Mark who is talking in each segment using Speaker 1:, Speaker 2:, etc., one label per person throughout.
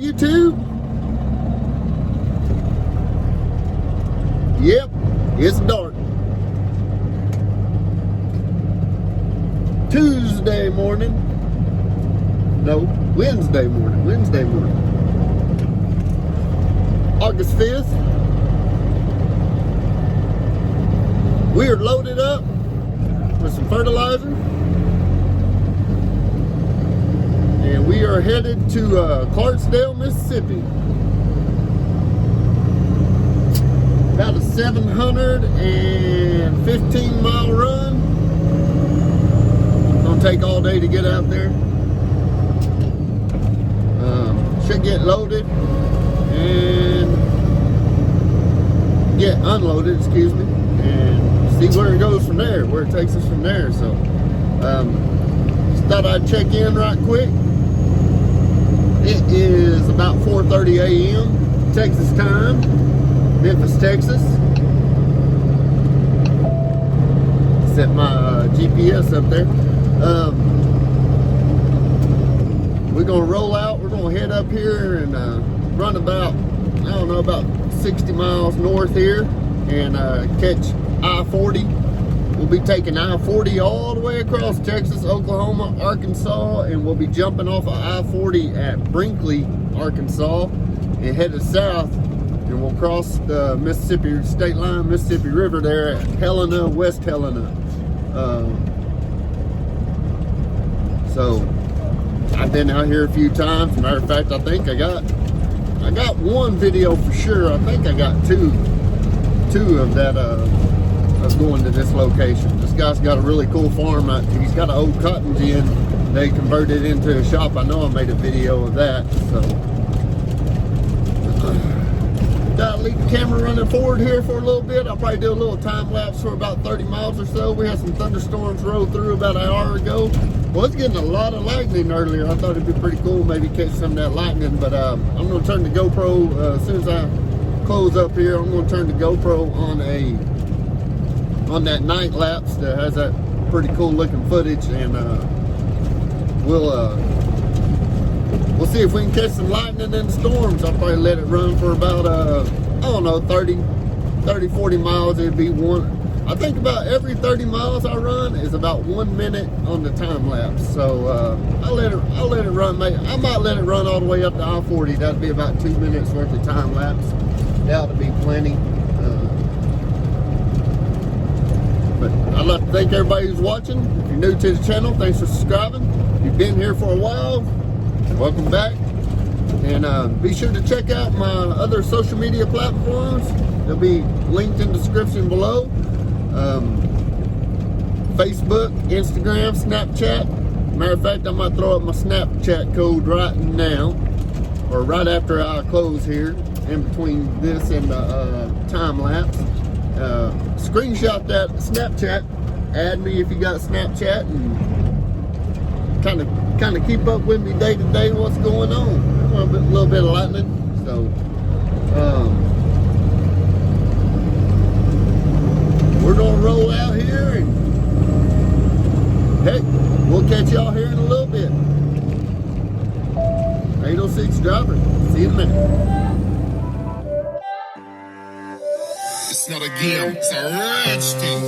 Speaker 1: YouTube? Yep, it's dark. Tuesday morning. No, Wednesday morning. August 5th. We are loaded up with some fertilizer. And we are headed to Clarksdale, Mississippi. About a 715 mile run. Gonna take all day to get out there. Should get loaded and get unloaded, excuse me, and see where it goes from there, where it takes us from there. So just thought I'd check in right quick. It is about 4:30 a.m. Texas time, Memphis, Texas. Set my GPS up there. We're gonna roll out. We're gonna head up here and run about, I don't know, about 60 miles north here and catch I-40. We'll be taking I-40 all the way across Texas, Oklahoma, Arkansas, and we'll be jumping off of I-40 at Brinkley, Arkansas, and headed south, and we'll cross the Mississippi state line, Mississippi River there at Helena, West Helena. So I've been out here a few times. Matter of fact, I think I got one video for sure. I think I got two of that of going to this location. This guy's got a really cool farm. He's got an old cotton gin they converted into a shop. I know I made a video of that. So gotta leave the camera running forward here for a little bit. I'll probably do a little time lapse for about 30 miles or so. We had some thunderstorms roll through about an hour ago. Well, it's getting a lot of lightning earlier. I thought it'd be pretty cool, maybe catch some of that lightning. But I'm gonna turn the GoPro as soon as I close up here. I'm gonna turn the GoPro on that night lapse that has that pretty cool looking footage, and we'll see if we can catch some lightning and storms. I'll probably let it run for about I don't know, 30, 40 miles. It'd be one. I think about every 30 miles I run is about 1 minute on the time lapse. So I'll let it run. I might let it run all the way up to I-40. That'd be about 2 minutes worth of time lapse. That would be plenty. But I'd like to thank everybody who's watching. If you're new to the channel, thanks for subscribing. If you've been here for a while, welcome back. And be sure to check out my other social media platforms. They'll be linked in the description below. Facebook, Instagram, Snapchat. Matter of fact, I might throw up my Snapchat code right now, or right after I close here, in between this and the time lapse. Screenshot that Snapchat, add me if you got Snapchat, and kind of keep up with me day to day what's going on. A little bit of lightning, so we're gonna roll out here, and heck, we'll catch y'all here in a little bit. 806 driver, see you in a minute.
Speaker 2: It's not a game, it's a rich thing.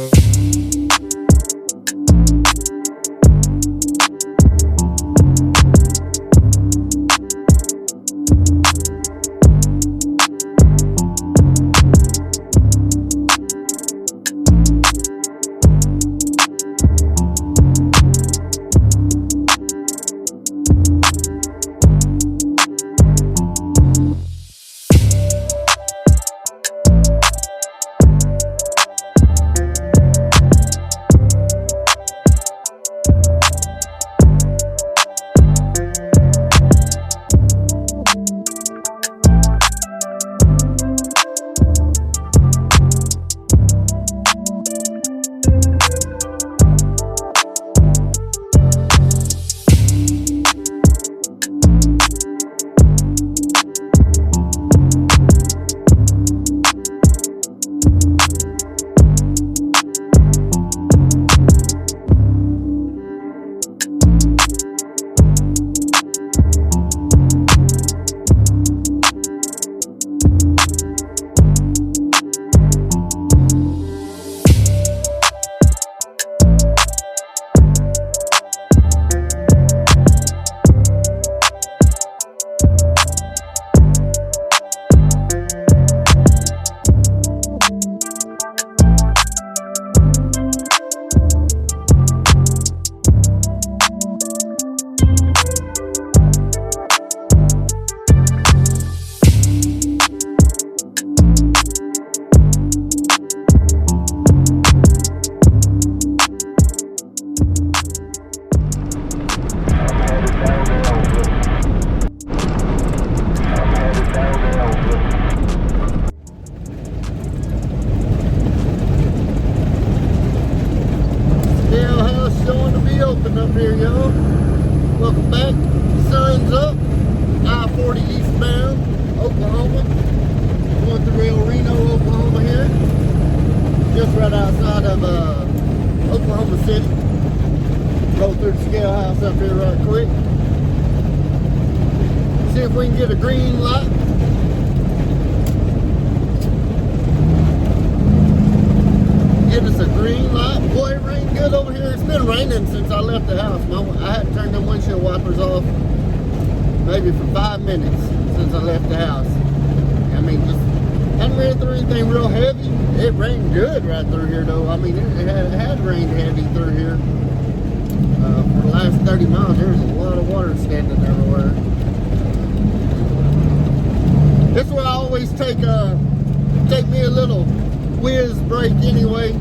Speaker 1: reopened up here, y'all. Welcome back. Sun's up. I-40 eastbound, Oklahoma. Going through El Reno, Oklahoma here. Just right outside of Oklahoma City. Roll through the scale house up here right quick. See if we can get a green light. Give us a green light. Boy, it rained good over here. It's been raining since I left the house. I had turned them windshield wipers off maybe for 5 minutes since I left the house. I mean, just hadn't ran through anything real heavy. It rained good right through here, though. I mean, it had rained heavy through here. For the last 30 miles, there's a lot of water standing everywhere. This is where I always take me a little whiz break anyway.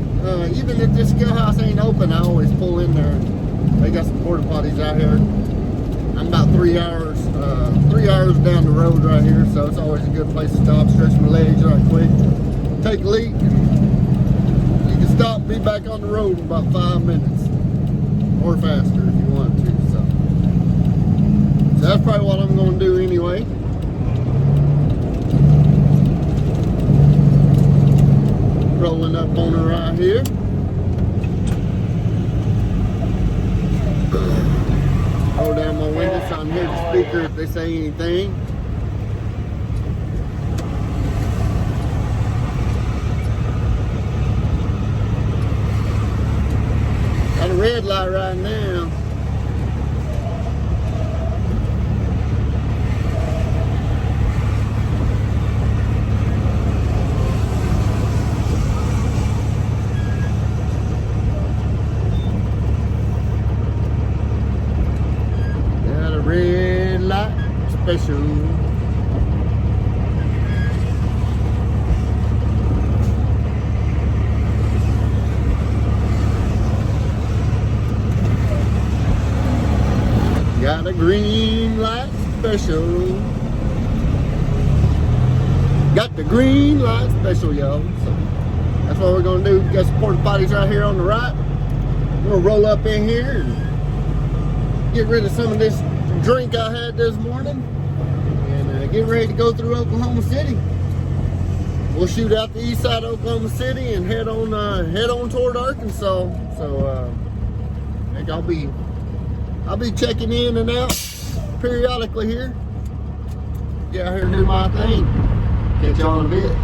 Speaker 1: Even if this scale house ain't open, I always pull in there. They got some porta potties out here. I'm about 3 hours down the road right here, so it's always a good place to stop, stretch my legs right quick, take a leak, and you can stop and be back on the road in about 5 minutes, or faster if you want to. So that's probably what I'm going to do anyway. Rolling up on her right here. Roll down my window so I can hear the speaker if they say anything. Got a red light right now. Red light special. Got a green light special. Got the green light special, y'all. So that's what we're gonna do. Got some porta potties right here on the right. We're gonna roll up in here and get rid of some of this drink I had this morning and get ready to go through Oklahoma City. We'll shoot out the east side of Oklahoma City and head on toward Arkansas. So I think I'll be checking in and out periodically here. Get out here and do my thing. Catch y'all in a bit.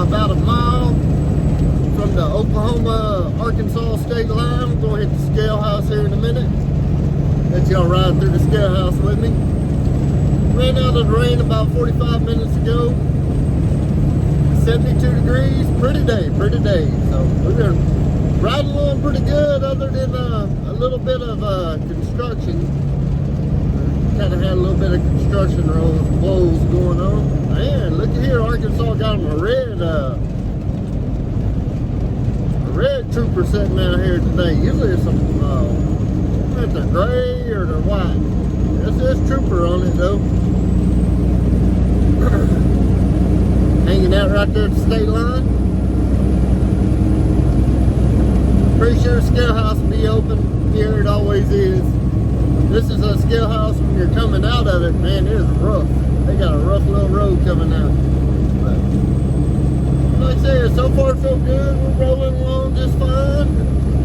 Speaker 1: about a mile from the Oklahoma-Arkansas state line. We're going to hit the scale house here in a minute. Let y'all ride through the scale house with me. Ran out of the rain about 45 minutes ago. 72 degrees, pretty day. So we're been riding along pretty good, other than a little bit of construction kind of had a little bit of construction woes going on. Man, look at here, Arkansas got them a red trooper sitting out here today. Usually it's some, if they're gray or they're white. This trooper on it though. Hanging out right there at the state line. Pretty sure scale house will be open here. It always is. This is a scale house when you're coming out of it, man, it is rough. They got a rough little road coming out. But like I said, so far so good. We're rolling along just fine.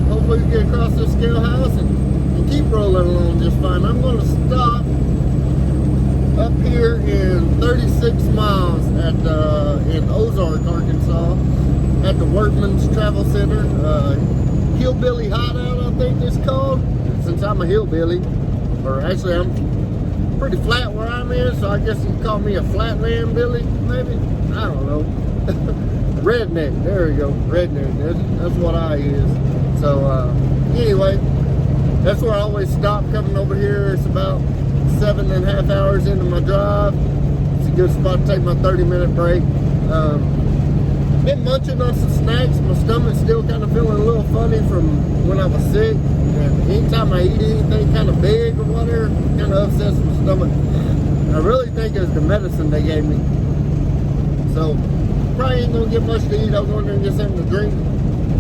Speaker 1: Hopefully we get across this scale house and keep rolling along just fine. I'm going to stop up here in 36 miles at in Ozark, Arkansas, at the Workman's Travel Center. Hillbilly Hideout, I think it's called. Since I'm a hillbilly, or actually I'm pretty flat where I'm in, so I guess you can call me a flatland Billy, maybe. I don't know. Redneck. There we go. Redneck. That's what I is. So anyway, that's where I always stop coming over here. It's about 7.5 hours into my drive. It's a good spot to take my 30-minute break. Been munching on some snacks. My stomach's still kind of feeling a little funny from when I was sick. And anytime I eat anything kind of big or whatever, it kind of upsets my stomach. I really think it's the medicine they gave me. So probably ain't gonna get much to eat. I'll go in there and get something to drink.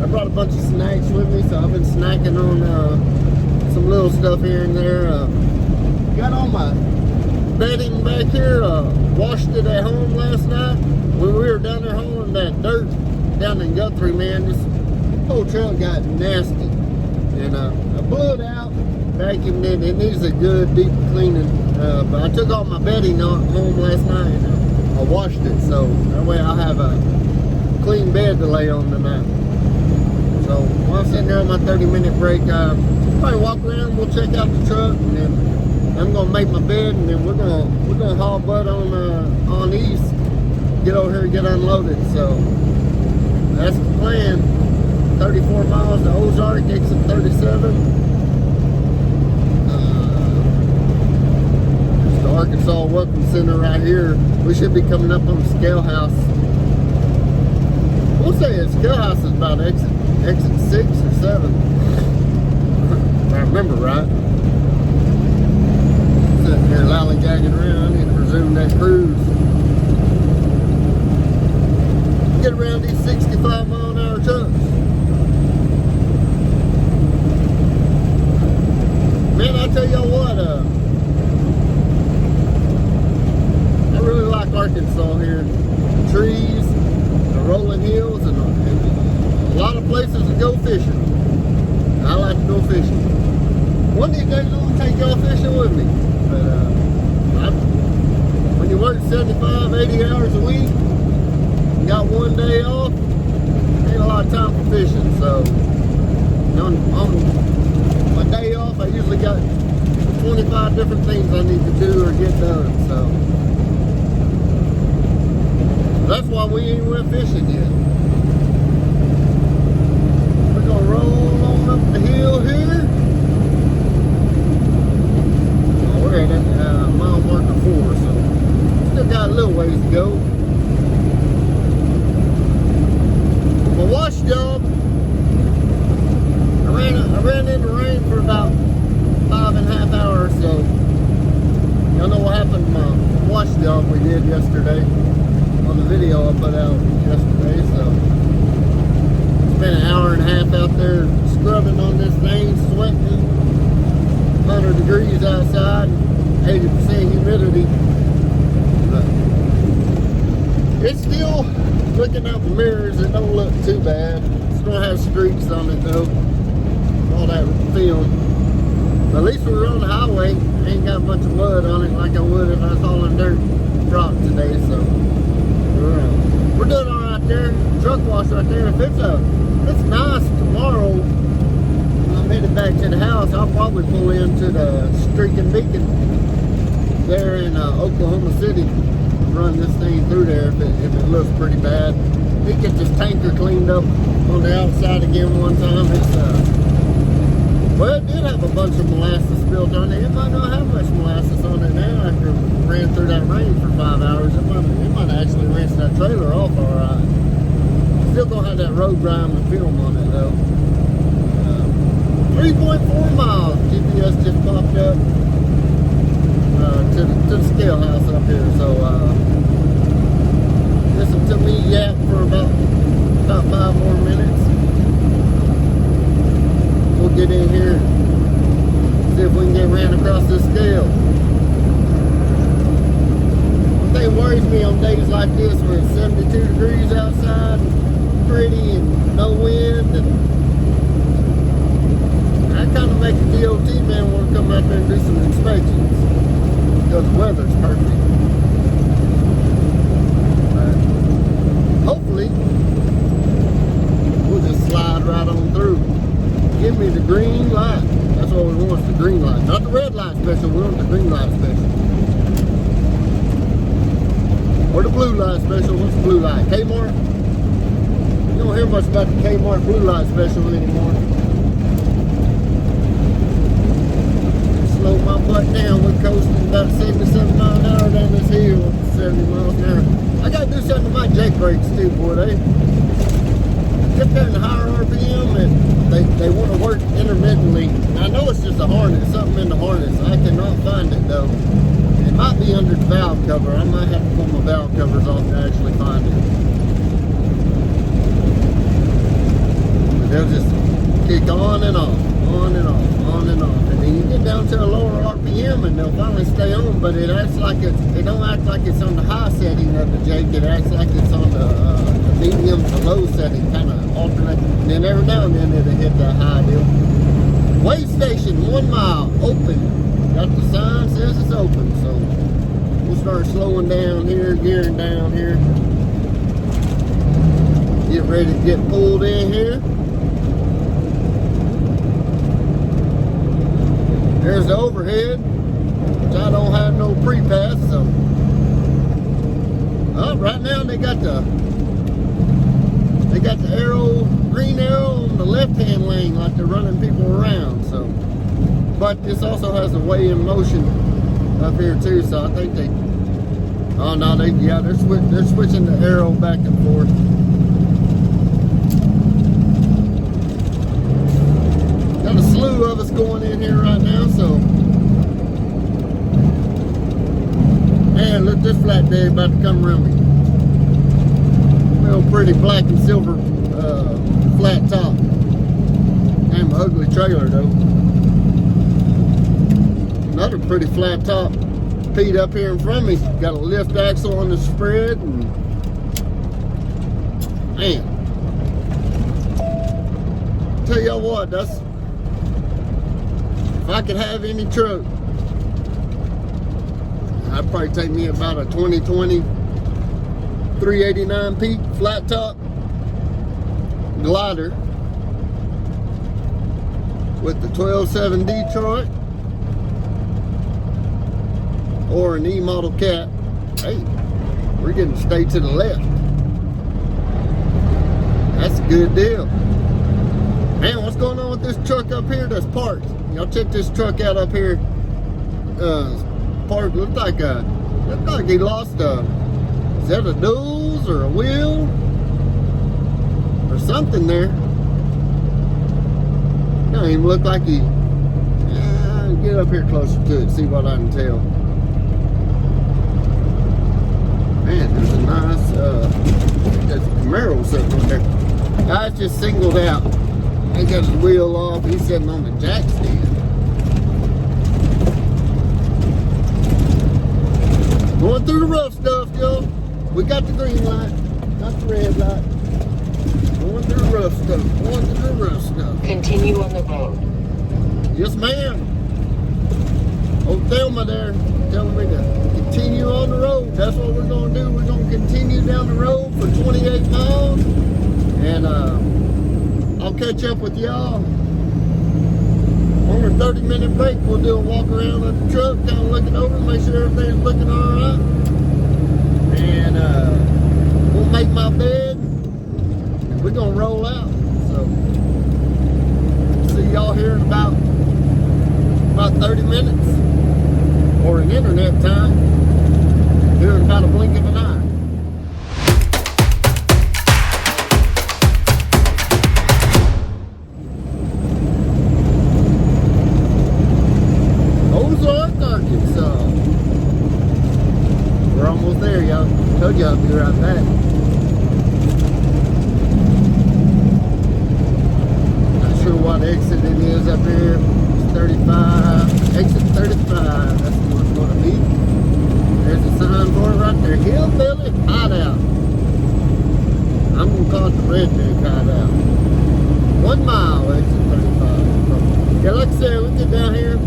Speaker 1: I brought a bunch of snacks with me, so I've been snacking on some little stuff here and there. Got all my bedding back here. Washed it at home last night. When we were down there hauling that dirt down in Guthrie, man, this whole trail got nasty. And I blew it out, vacuumed it. It needs a good deep cleaning. But I took all my bedding home last night and I washed it, so that way I'll have a clean bed to lay on tonight. So while I'm sitting there on my 30-minute break, probably walk around, we'll check out the truck, and then I'm gonna make my bed, and then we're gonna haul butt on east, get over here and get unloaded. So that's the plan. 34 miles to Ozark, exit 37. It's the Arkansas Welcome Center right here. We should be coming up on the scale house. We'll say the scale house is about exit 6 or 7. If I remember right. Sitting here lollygagging around. I need to resume that cruise. Get around these 65-mile-an-hour trucks. Man, I tell y'all what, I really like Arkansas here. The trees, the rolling hills, and a lot of places to go fishing. I like to go fishing. One of these days I'm gonna take y'all fishing with me. But when you work 75, 80 hours a week, got one day off, ain't a lot of time for fishing. So on my day off, I usually got 25 different things I need to do or get done. So that's why we ain't went fishing yet. We're gonna roll on up the hill here. Oh, we're at mile marker 4, so still got a little ways to go. My wash job, I ran in the rain for about 5.5 hours, so y'all know what happened to my wash job we did yesterday on the video I put out yesterday. So spent an hour and a half out there scrubbing on this thing, sweating, 100 degrees outside, 80% humidity. But it's still, looking out the mirrors, it don't look too bad. It's gonna have streaks on it though, all that film. But at least we're on the highway. Ain't got much mud on it like I would if I was hauling dirt drop today. So we're doing all right there. Truck wash right there. If it's nice tomorrow, I'm headed back to the house. I'll probably pull into the Streak and Beacon there in Oklahoma City. Run this thing through there if it looks pretty bad. We get this tanker cleaned up on the outside again one time. It's Well, it did have a bunch of molasses spilled on it. It might not have much molasses on it now after it ran through that rain for 5 hours. It might actually rinse that trailer off all right. Still gonna have that road grime and film on it though. 3.4 miles. GPS just popped up to the scale house up here. So listen to me yap for about 5 more minutes. We'll get in here, see if we can get ran across this scale. One thing worries me on days like this where it's 72 degrees outside, pretty and no wind, and I kind of make the DOT man want to come out there and do some inspections because the weather's perfect. But hopefully, we'll just slide right on through. Give me the green light. That's what we want, the green light. Not the red light special, we want the green light special. Or the blue light special. What's the blue light? Kmart? You don't hear much about the Kmart blue light special anymore. Slow my butt down. We're coasting about 77 miles an hour down this hill. 70 miles an hour. I gotta do something to my Jake brakes too, boy. They get there in the higher RPM and they want to work intermittently. I know it's just a harness, something in the harness. I cannot find it though. It might be under the valve cover. I might have to pull my valve covers off to actually find it. But they'll just kick on and off, on and off, on and off. And then you get down to a lower RPM and they'll finally stay on, but it acts like it don't act like it's on the high setting of the Jake. It acts like it's on the medium to low setting, kind of alternate. And then every now and then it'll hit that high deal. Weigh station, 1 mile, open. Got the sign, says it's open. So we'll start slowing down here, gearing down here. Get ready to get pulled in here. There's the overhead, which I don't have no pre-pass, so. Right now they got the arrow, green arrow on the left-hand lane, like they're running people around. So, but this also has a weigh in motion up here too. So I think they, oh no, they're switching the arrow back and forth. Got a slew of us going in here right now. So, man, look, this flatbed about to come around me. Real pretty black and silver flat top. Damn ugly trailer though. Another pretty flat top Pete up here in front of me. Got a lift axle on the spread and man. Tell y'all what, that's if I could have any truck, I'd probably take me about a 2020 389 Pete flat top glider with the 12.7 Detroit or an E-model cat. Hey, we're getting stay to the left. That's a good deal. Man, what's going on with this truck up here that's parked? Y'all check this truck out up here. Parked, looked like he lost a, is that a nose or a wheel or something there? Don't even look like he, get up here closer to it, see what I can tell. Man, there's a nice, there's a Camaro sitting on there. Guy's just singled out. He got his wheel off, he's sitting on the jack stand. Going through the rough stuff, y'all. We got the green light, not the red light. Going through the rough stuff, going through the rough stuff.
Speaker 3: Continue on the road.
Speaker 1: Yes, ma'am. Old Thelma there telling me to continue on the road. That's what we're going to do. We're going to continue down the road for 28 miles. And I'll catch up with y'all. On a 30-minute break, we'll do a walk around of the truck, kind of looking over, make sure everything's looking all right. And we'll make my bed. And we're going to roll out. So, see y'all here in about 30 minutes. Or in internet time. Here in about a blink of an eye. Arkansas. We're almost there, y'all. Told you I'll be right back. Not sure what exit it is up here. It's 35. Exit 35. That's what it's going to be. There's a sign for it right there. Hillbilly Hideout. I'm going to call it the Redneck Hideout. 1 mile, exit 35. Yeah, like I said, we get down here.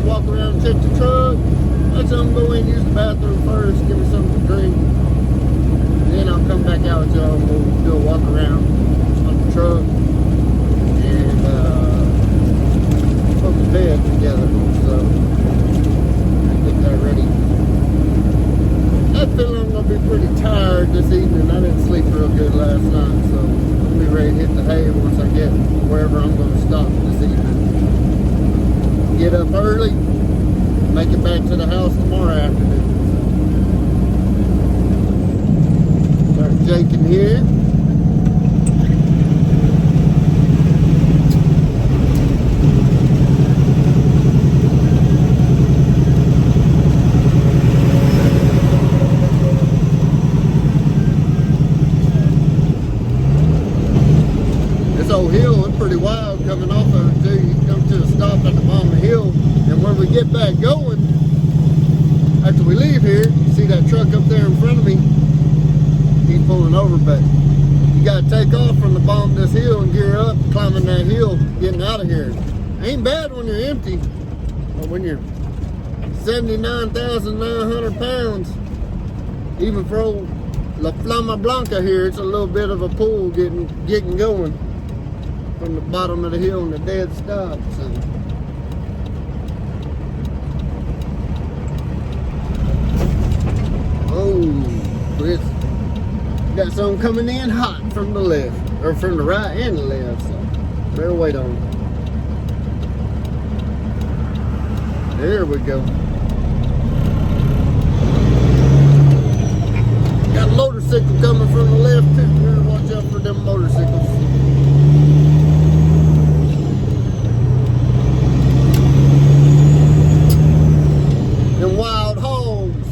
Speaker 1: Walk around and check the truck. Let I'm go in, use the bathroom first, give me something to drink. Then I'll come back out with y'all and we'll do a walk around on the truck and put the bed together. So get that ready. I feel I'm gonna be pretty tired this evening. I didn't sleep real good last night, so I'll be ready to hit the hay once I get wherever I'm gonna stop this evening. Get up early, make it back to the house tomorrow afternoon. Start jaking here. This old hill is pretty wild coming off of it too. You come to a stop at the bottom of the hill, and when we get back going, after we leave here, you see that truck up there in front of me? He's pulling over, but you gotta take off from the bottom of this hill and gear up, climbing that hill, getting out of here. Ain't bad when you're empty, but when you're 79,900 pounds, even for old La Flama Blanca here, it's a little bit of a pull getting going from the bottom of the hill and the dead stop. So oh, Chris, got something coming in hot from the left, or from the right and the left. So better wait on it. There we go. Got a motorcycle coming from the left too. Better watch out for them motorcycles. And wild hogs.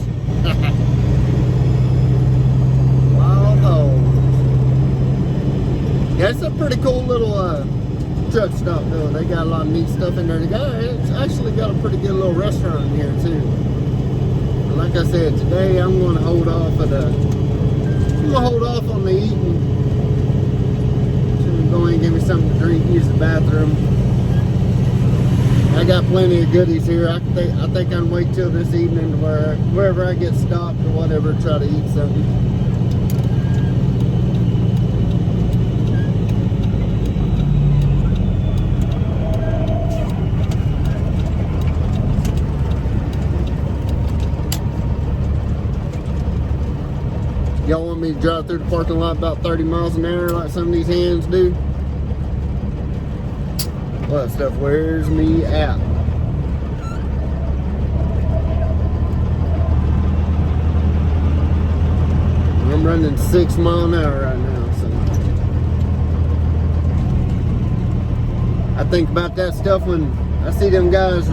Speaker 1: Wild hogs. Yeah, it's a pretty cool little truck stop though. They got a lot of neat stuff in there. It's actually got a pretty good little restaurant in here too. And like I said, today I'm going to hold off on the eating. Should go in and give me something to drink, use the bathroom. I got plenty of goodies here. I think I can wait till this evening to wherever I get stopped or whatever, try to eat something. Y'all want me to drive through the parking lot about 30 miles an hour like some of these hands do? Well, that stuff wears me out. I'm running 6 miles an hour right now, so I think about that stuff when I see them guys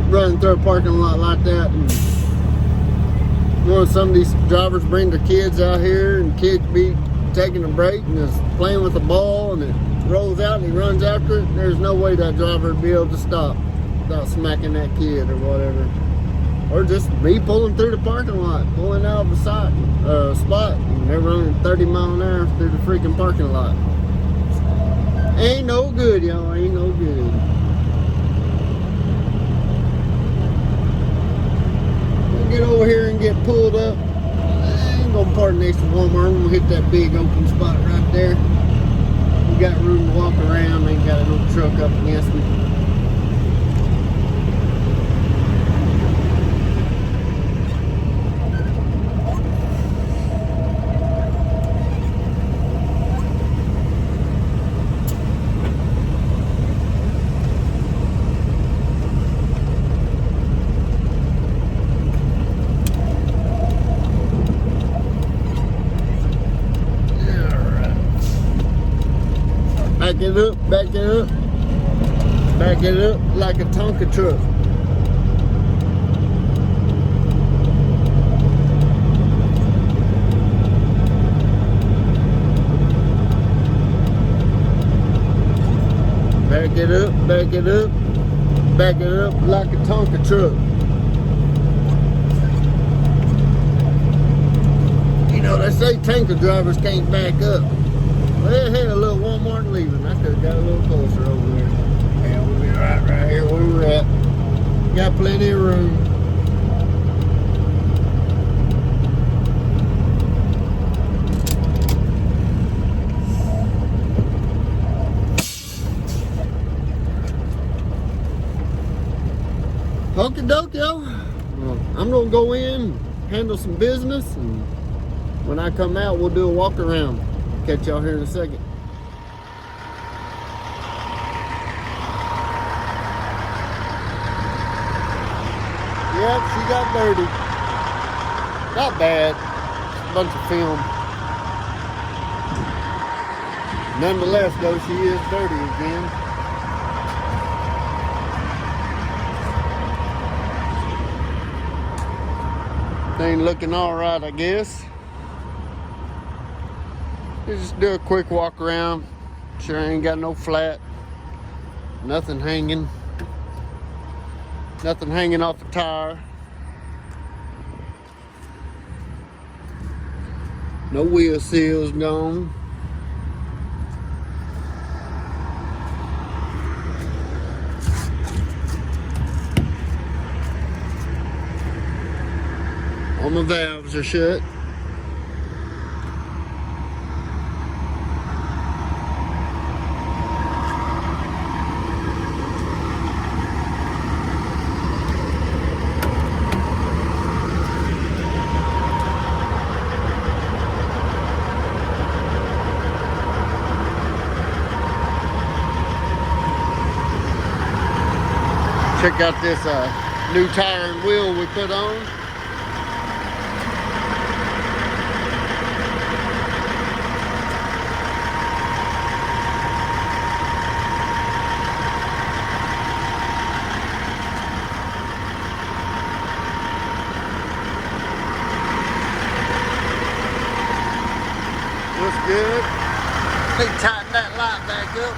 Speaker 1: running through a parking lot like that. And some of these drivers bring their kids out here, and kids be taking a break and is playing with the ball, and it rolls out and he runs after it. There's no way that driver would be able to stop without smacking that kid or whatever. Or just me pulling through the parking lot, pulling out of the spot, and they're running 30 miles an hour through the freaking parking lot. Ain't no good, y'all. Ain't no good. Get over here and get pulled up. I ain't gonna park next to Walmart. I'm gonna hit that big open spot right there. We got room to walk around. Ain't got a little truck up against me. back it up. Back it up like a Tonka truck. Back it up, back it up, back it up like a Tonka truck. You know, they say tanker drivers can't back up. Well, hey, a little Walmart leaving. I could have got a little closer over there. Yeah, we'll be right here where we're at. Got plenty of room. Okie doke, yo. Well, I'm gonna go in, handle some business, and when I come out, we'll do a walk around. Catch y'all here in a second. Yep, she got dirty. Not bad. A bunch of film. Nonetheless, though, she is dirty again. Thing looking all right, I guess. Just do a quick walk around. Sure, I ain't got no flat. Nothing hanging. Nothing hanging off the tire. No wheel seals gone. All my valves are shut. Check out this new tire and wheel we put on. Looks good. They tighten that light back up.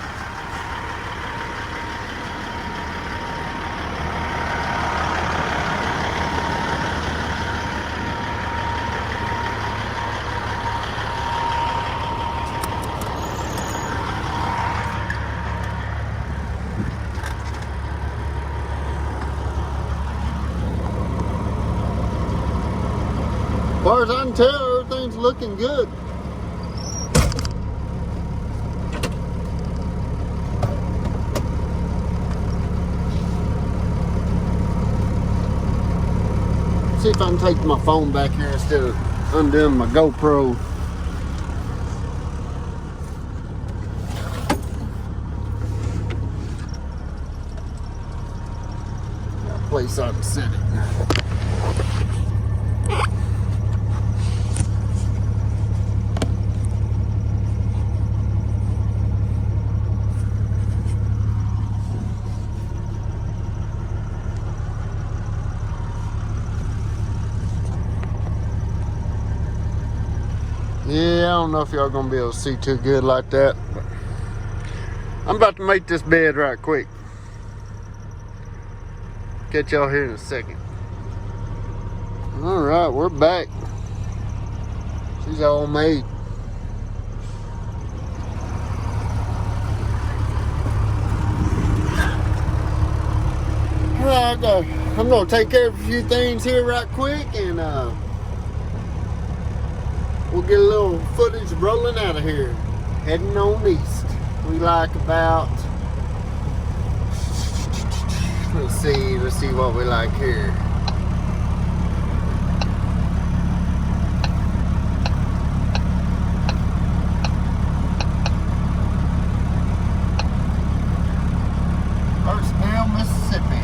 Speaker 1: As far as I can tell, everything's looking good. See if I can take my phone back here instead of undoing my GoPro. Got a place I can set it. Yeah, I don't know if y'all gonna be able to see too good like that, but I'm about to make this bed right quick. Catch y'all here in a second. All right, we're back. She's all made. All right, I'm gonna take care of a few things here right quick, and we'll get a little footage rolling out of here. Heading on east. We like about, let's see what we like here. Burstdale, Mississippi.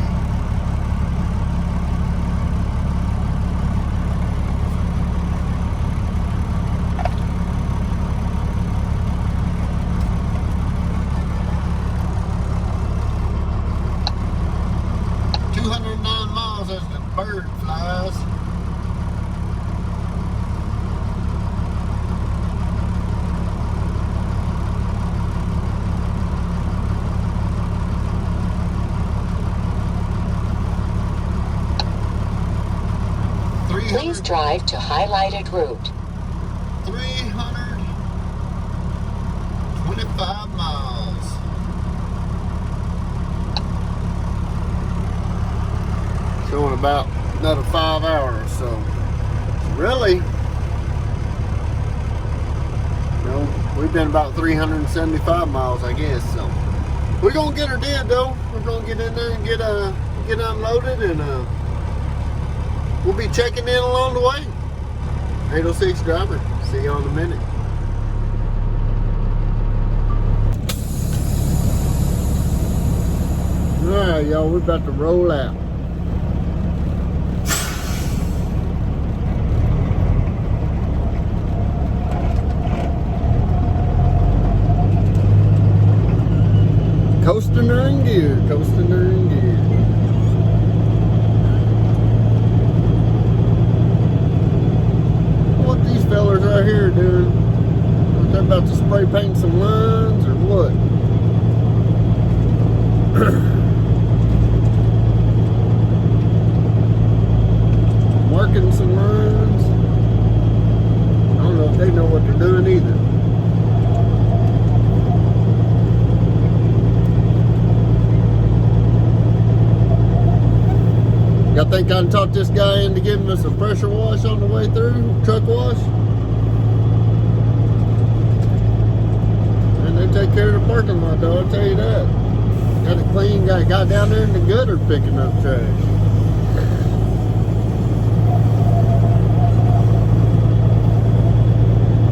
Speaker 1: flies as the bird flies.
Speaker 3: Please drive to highlighted route.
Speaker 1: 325 miles. Showing about another 5 hours, so really, you know, we've been about 375 miles, I guess. So we're gonna get her did though. We're gonna get in there and get unloaded, and we'll be checking in along the way. 806 driver. See you in a minute. Alright, y'all, we're about to roll out. Coasting her in gear, coasting her in gear. What these fellas right here are doing? Are they about to spray paint some lines or what? Marking some lines. I don't know if they know what they're doing either. Y'all think I can talk this guy into giving us a pressure wash on the way through? Truck wash? And they take care of the parking lot though, I'll tell you that. Got it clean, got a guy down there in the gutter picking up trash.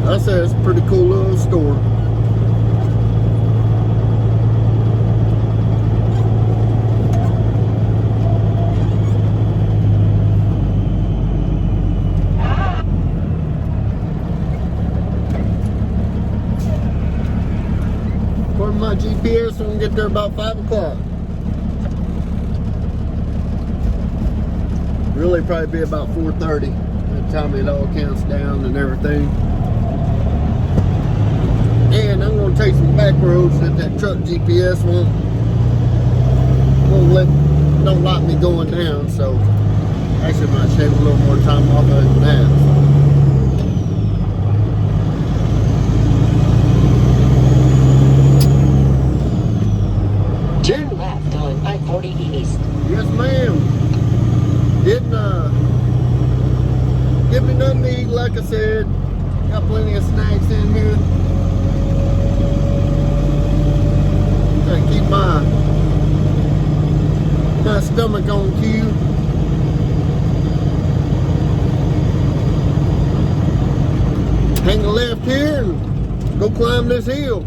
Speaker 1: I say it's a pretty cool little store. According to my GPS, we're gonna get there about 5 o'clock. Really probably be about 4:30 by the time it all counts down and everything. And I'm gonna take some back roads that truck GPS don't like me going down, so actually might shave a little more time off other than that.
Speaker 3: Turn left on I-40 East.
Speaker 1: Yes, ma'am. Didn't give me nothing to eat, like I said. Got plenty of snacks in here. Trying to keep my stomach on cue. Hang a left here and go climb this hill.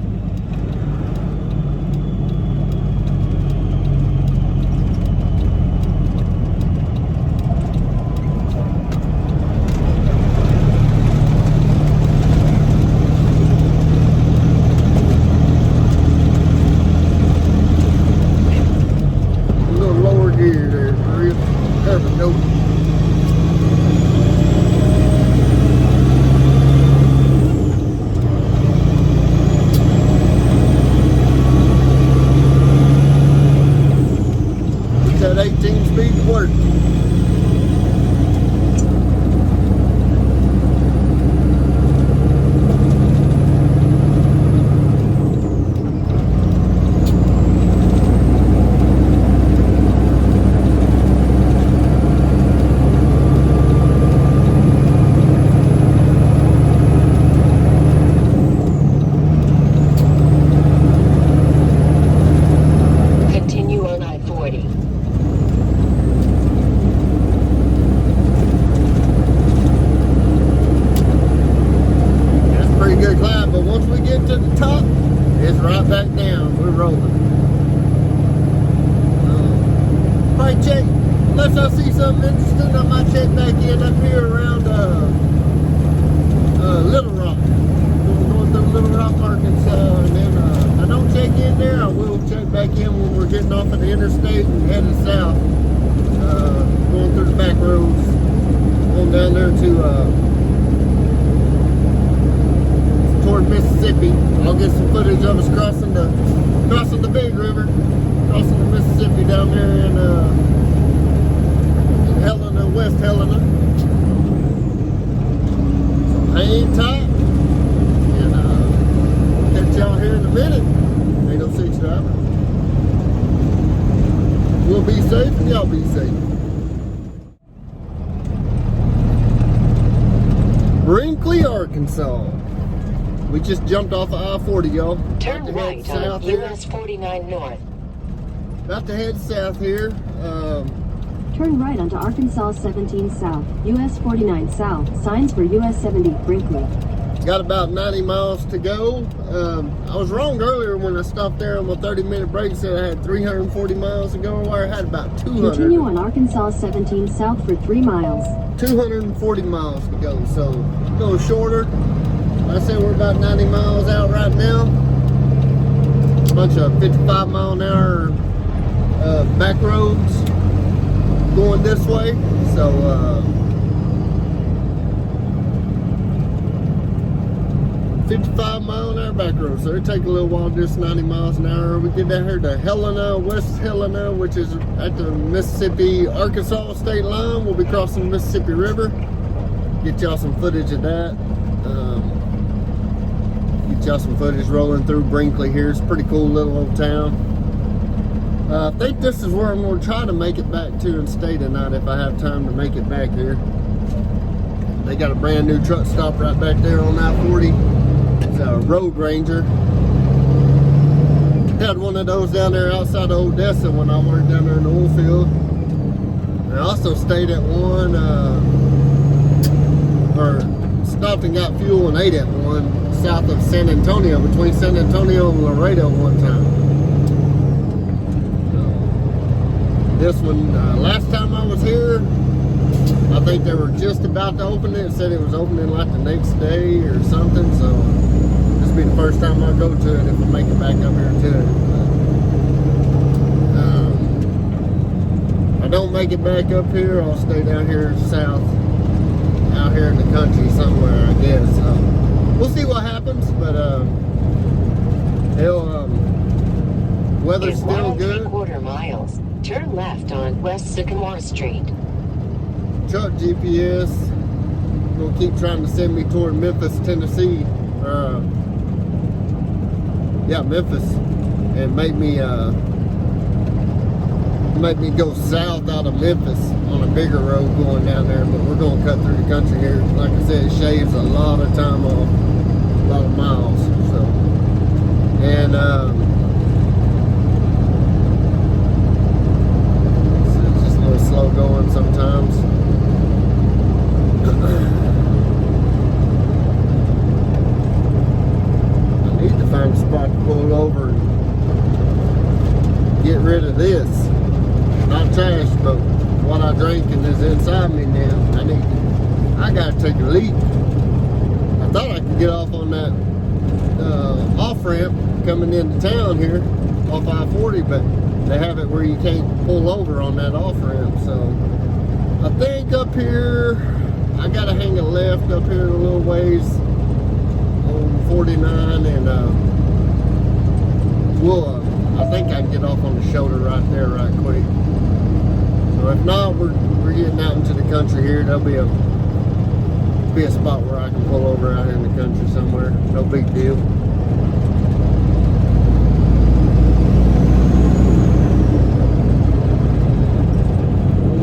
Speaker 1: That 18 speed work.
Speaker 3: Continue on I-40.
Speaker 1: Pretty good climb, but once we get to the top, it's right back down. We're rolling. Probably check, unless I see something interesting, I might check back in up here around Little Rock. We're going through Little Rock, Arkansas, and then if I don't check in there, I will check back in when we're getting off of the interstate and heading south. going through the back roads, going down there to toward Mississippi. I'll get some footage of us crossing the big river, crossing the Mississippi down there in Helena, West Helena. So hang tight, and we'll catch y'all here in a minute. 806 driver. We'll be safe and y'all be safe. Brinkley, Arkansas. We just jumped off of I-40, y'all.
Speaker 3: Turn right on US 49 North.
Speaker 1: About to head south here.
Speaker 4: Turn right onto Arkansas 17 South, US 49 South, signs for US 70 Brinkley.
Speaker 1: Got about 90 miles to go. I was wrong earlier when I stopped there on my 30-minute break. Said I had 340 miles to go. Where I had about 200.
Speaker 4: Continue on Arkansas 17 South for 3 miles.
Speaker 1: 240 miles to go. So a little shorter. I said we're about 90 miles out right now. A bunch of 55 mile an hour back roads going this way. So 55 mile an hour back roads. So it take a little while, just 90 miles an hour. We get down here to Helena, West Helena, which is at the Mississippi-Arkansas state line. We'll be crossing the Mississippi River. Get y'all some footage of that. Get y'all some footage rolling through Brinkley here. It's a pretty cool little old town. I think this is where I'm going to try to make it back to and stay tonight if I have time to make it back here. They got a brand new truck stop right back there on I-40. It's a Road Ranger. Had one of those down there outside of Odessa when I worked down there in the oil field. I also stayed at one, or stopped and got fuel and ate at one south of San Antonio, between San Antonio and Laredo one time. This one, last time I was here, I think they were just about to open it. It said it was opening like the next day or something, so this will be the first time I go to it if I make it back up here to it. If I don't make it back up here, I'll stay down here south, out here in the country somewhere, I guess. So we'll see what happens, but weather's still good.
Speaker 3: 1.75 miles. Turn left on West Sycamore Street.
Speaker 1: Truck GPS gonna keep trying to send me toward Memphis, Tennessee. Memphis, and make me go south out of Memphis on a bigger road going down there. But we're gonna cut through the country here. Like I said, it shaves a lot of time off, a lot of miles. So, and it's just a little slow going sometimes. I need to find a spot to pull over and get rid of this. Not trash, but what I drank and is inside me now. I gotta take a leak. I thought I could get off on that off ramp coming into town here off I-40, but they have it where you can't pull over on that off ramp. So I think up here I gotta hang a left up here a little ways on 49, and I think I can get off on the shoulder right there right quick. So if not, we're getting out into the country here. There'll be a spot where I can pull over out in the country somewhere. No big deal.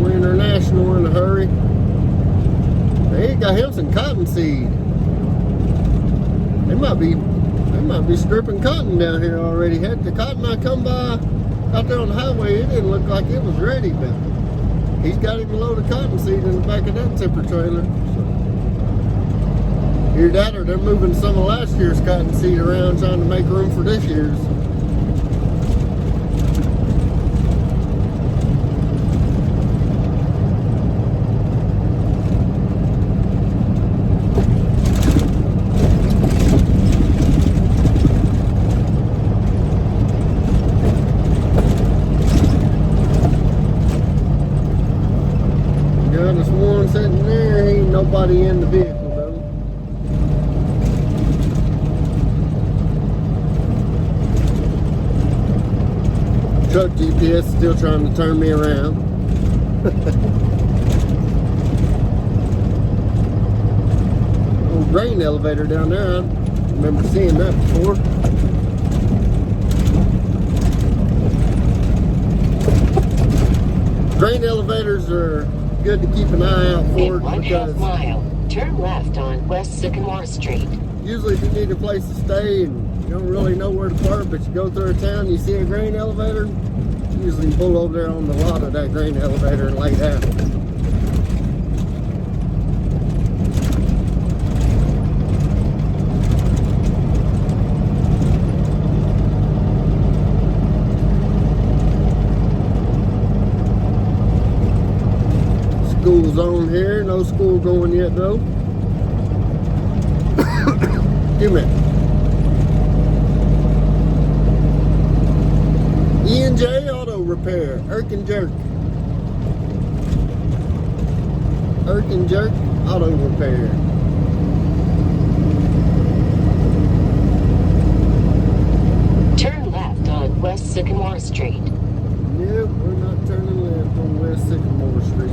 Speaker 1: We're international in a hurry. Hey, got him some cottonseed. They might be stripping cotton down here already. Heck, the cotton I come by out there on the highway, it didn't look like it was ready, but he's got him a load of cottonseed in the back of that tipper trailer. So, either that or they're moving some of last year's cottonseed around trying to make room for this year's. sitting there. Ain't nobody in the vehicle though. Truck GPS is still trying to turn me around. Old grain elevator down there. I remember seeing that before. Grain elevators are good to keep an eye out for
Speaker 3: In 1/2
Speaker 1: because
Speaker 3: mile, turn left on West Sycamore Street.
Speaker 1: usually if you need a place to stay and you don't really know where to park, but you go through a town, you see a grain elevator, you usually pull over there on the lot of that grain elevator and lay down. School zone here, no school going yet though. Give me. E&J Auto Repair, Irk and Jerk. Irk and Jerk Auto Repair.
Speaker 3: Turn left on West Sycamore Street.
Speaker 1: Yep, we're not turning left on West Sycamore Street.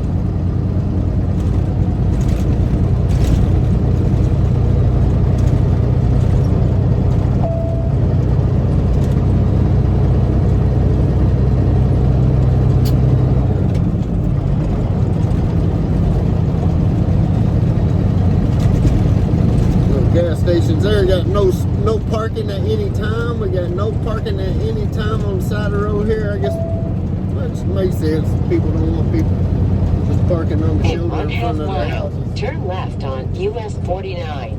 Speaker 1: Gas stations there. Got no parking at any time. We got no parking at any time on the side of the road here. I guess which makes sense. People don't want people just parking on the
Speaker 3: In
Speaker 1: shoulder in
Speaker 3: 1/2
Speaker 1: front of their
Speaker 3: mile,
Speaker 1: houses.
Speaker 3: turn left on US 49.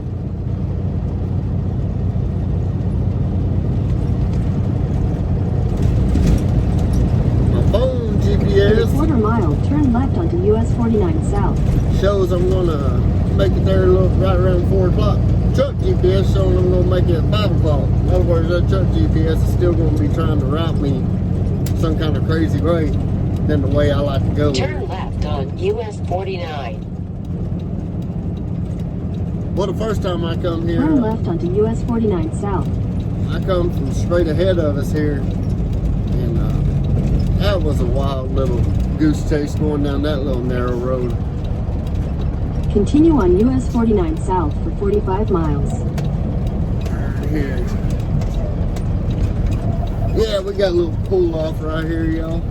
Speaker 1: My phone
Speaker 4: In a
Speaker 1: GPS
Speaker 4: 1/4 mile, turn left onto US 49 South.
Speaker 1: shows I'm gonna make it there right around 4 o'clock. Truck GPS showing I'm gonna make it at 5 o'clock. In other words, that truck GPS is still gonna be trying to route me some kind of crazy way than the way I like to go.
Speaker 3: Turn left on US 49.
Speaker 1: Well, the first time I come here,
Speaker 4: Turn left onto US 49 South.
Speaker 1: I come from straight ahead of us here, and that was a wild little goose chase going down that little narrow road.
Speaker 4: Continue on US 49 South for 45 miles.
Speaker 1: Right here. Yeah, we got a little pull off right here, y'all.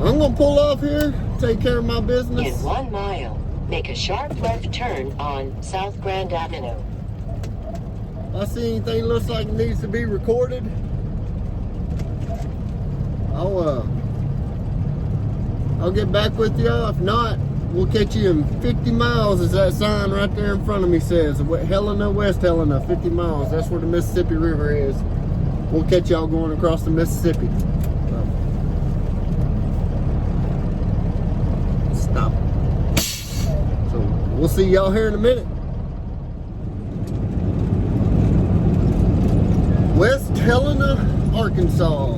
Speaker 1: I'm gonna pull off here, take care of my
Speaker 3: In
Speaker 1: business.
Speaker 3: 1 mile, make a sharp left turn on South Grand Avenue.
Speaker 1: If I see anything looks like it needs to be recorded, I'll get back with y'all. If not, we'll catch you in 50 miles, as that sign right there in front of me says. Helena, West Helena, 50 miles. That's where the Mississippi River is. We'll catch y'all going across the Mississippi. Stop. So we'll see y'all here in a minute. West Helena, Arkansas.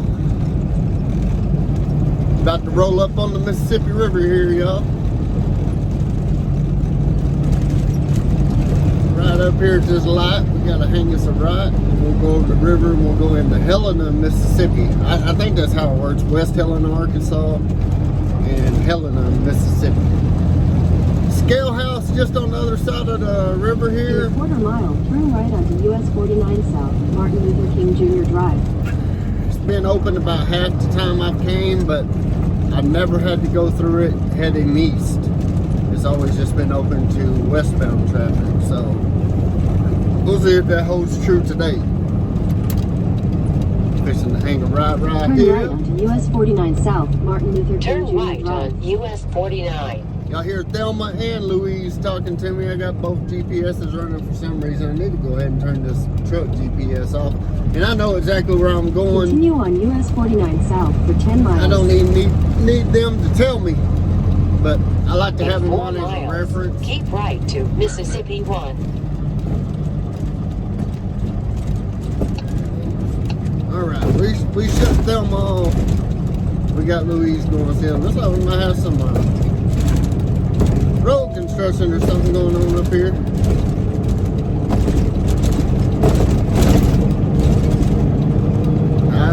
Speaker 1: About to roll up on the Mississippi River here, y'all. Right up here to this light, we gotta hang us a right. We'll go over the river and we'll go into Helena, Mississippi. I think that's how it works. West Helena, Arkansas, and Helena, Mississippi. Scale House just on the other side of the river
Speaker 4: In
Speaker 1: here.
Speaker 4: a 1/4 mile, turn right onto US 49 South, Martin Luther King Jr. Drive.
Speaker 1: It's been open about half the time I've came, but I've never had to go through it heading east. It's always just been open to westbound traffic, so we'll see if that holds true today. Fixing to hang a right
Speaker 4: Turn
Speaker 1: here.
Speaker 4: right onto US 49 South, Martin Luther King
Speaker 3: Turn
Speaker 4: Jr.
Speaker 3: right
Speaker 4: Drive.
Speaker 3: on US 49.
Speaker 1: Y'all hear Thelma and Louise talking to me. I got both GPSs running for some reason. I need to go ahead and turn this truck GPS off. And I know exactly where I'm going.
Speaker 4: Continue on US 49 South for 10 miles.
Speaker 1: I don't even need them to tell me. But I like to have
Speaker 3: In
Speaker 1: them
Speaker 3: 4
Speaker 1: on as a
Speaker 3: miles,
Speaker 1: reference.
Speaker 3: keep right to Mississippi 1.
Speaker 1: Alright, we shut them off. We got Louise going to see them. Looks like we might have some construction or something going on up here.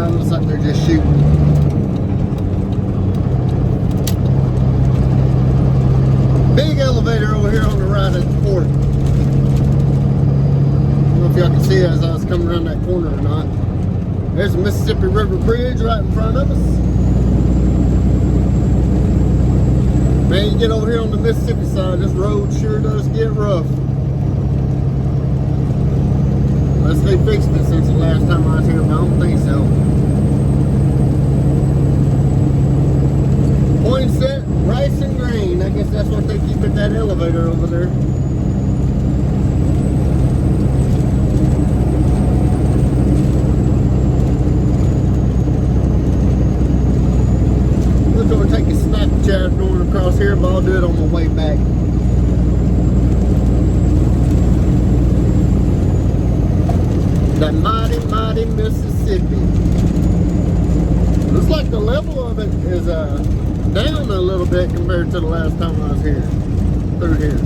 Speaker 1: Looks like they're just shooting. Big elevator over here on the right at the port. I don't know if y'all can see it as I was coming around that corner or not. There's the Mississippi River Bridge right in front of us. Man, you get over here on the Mississippi side, this road sure does get rough. Unless they fixed it since the last time I was here, but I don't think so. Poinsett Rice and Grain. I guess that's what they keep at that elevator over there. We're going to take a Snapchat going across here, but I'll do it on my way back. The mighty, mighty Mississippi. Looks like the level of it is down a little bit compared to the last time I was here, through here.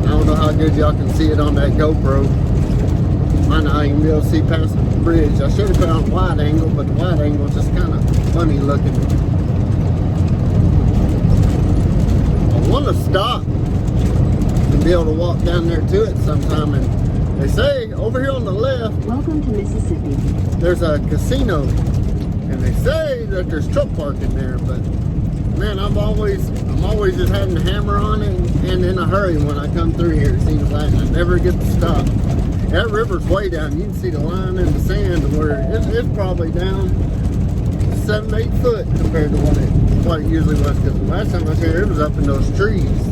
Speaker 1: I don't know how good y'all can see it on that GoPro. Might not even be able to see past the bridge. I should have put on a wide angle, but the wide angle is just kind of funny looking. I want to stop and be able to walk down there to it sometime. And they say over here on the left,
Speaker 4: Welcome to Mississippi.
Speaker 1: there's a casino, and they say that there's truck parking there, but man, I'm always just having to hammer on it and in a hurry when I come through here. It seems like I never get to stop. That river's way down. You can see the line in the sand where it's probably down 7-8 foot compared to what it usually was, because the last time I was here it was up in those trees.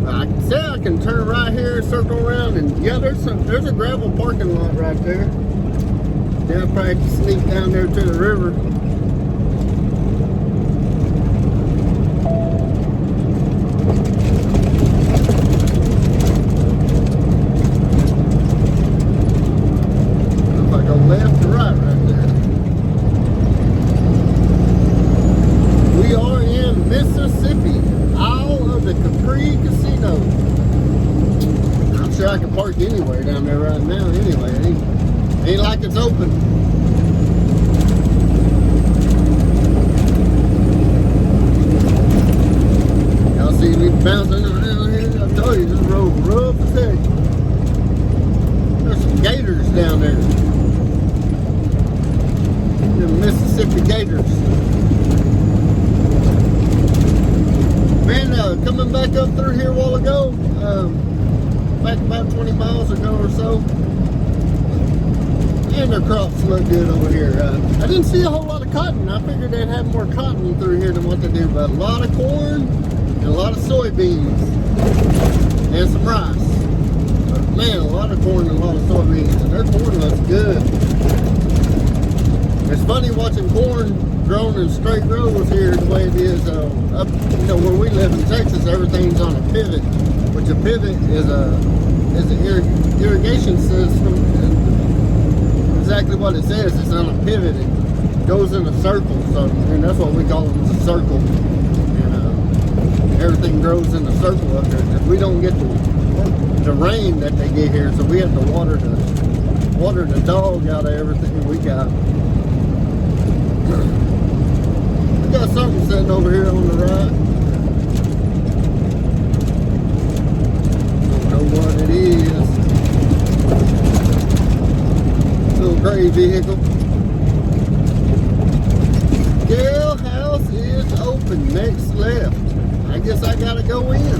Speaker 1: I can say I can turn right here, circle around, and yeah, there's a gravel parking lot right there. Yeah, I probably have to sneak down there to the river. If I go left or right there. We are in Mississippi, Isle of the Capri Casino. I'm sure I can park anywhere down there right now anyway. Ain't like it's open. Y'all see me bouncing around here? I told you this road rough as heck. There's some gators down there. The Mississippi gators. Man, coming back up through here a while ago, back about 20 miles ago or so, and their crops look good over here. I didn't see a whole lot of cotton. I figured they'd have more cotton through here than what they do, but a lot of corn and a lot of soybeans and some rice. But man, a lot of corn and a lot of soybeans, and their corn looks good. It's funny watching corn grown in straight rows here the way it is up, where we live in Texas. Everything's on a pivot, which a pivot is an irrigation system. Exactly what it says. It's on a pivot. It goes in a circle, and that's what we call it, a circle. And everything grows in a circle up there. If we don't get the rain that they get here, so we have to water the dog out of everything we got. We got something sitting over here on the right. Don't know what it is. Little gray vehicle. Jailhouse is open. Next left. I guess I gotta go in.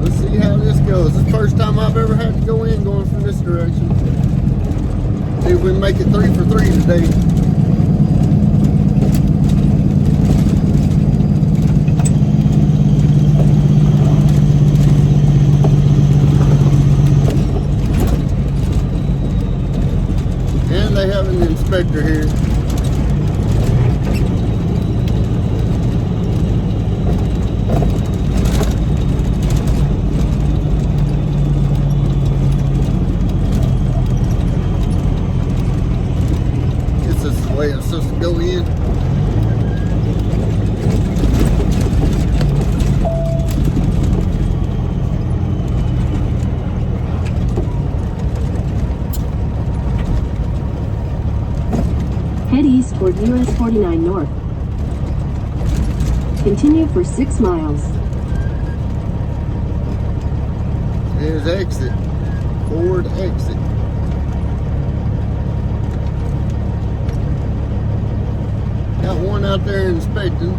Speaker 1: Let's see how this goes. It's the first time I've ever had to go in going from this direction. See if we can make it 3 for 3 today. And they have an inspector here.
Speaker 4: US 49 north. Continue for 6 miles.
Speaker 1: Here's exit. Ford exit. Got one out there inspecting.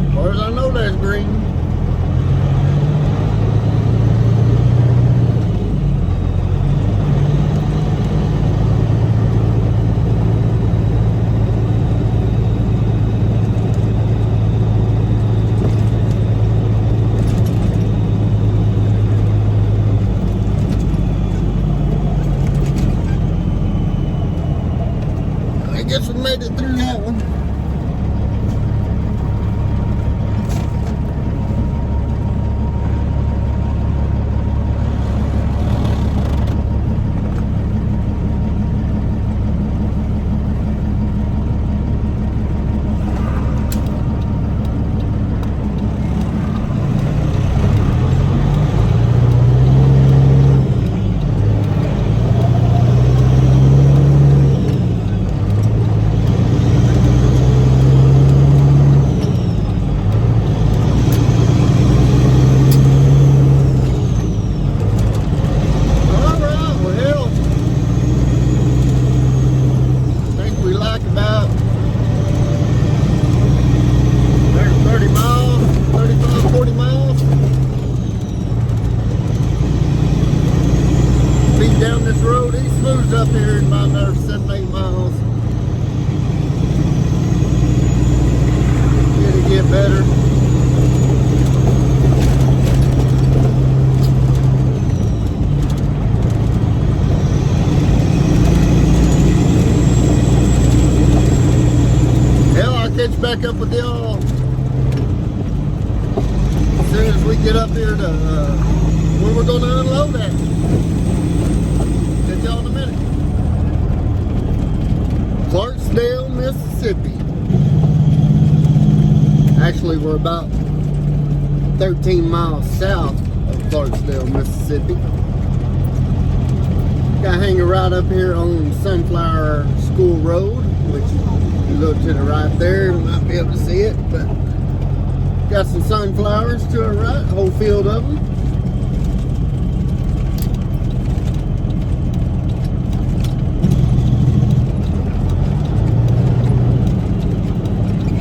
Speaker 1: As far as I know, that's green. I guess we made it through that one. Down this road, he smooths up here in about another 7-8 miles. It'll get better. Hell, I'll catch back up with y'all as soon as we get up here to where we're going to unload at. Y'all in a minute. Clarksdale, Mississippi. Actually, we're about 13 miles south of Clarksdale, Mississippi. Got hanging right up here on Sunflower School Road, which you look to the right there, you might be able to see it, but got some sunflowers to our right, a whole field of them.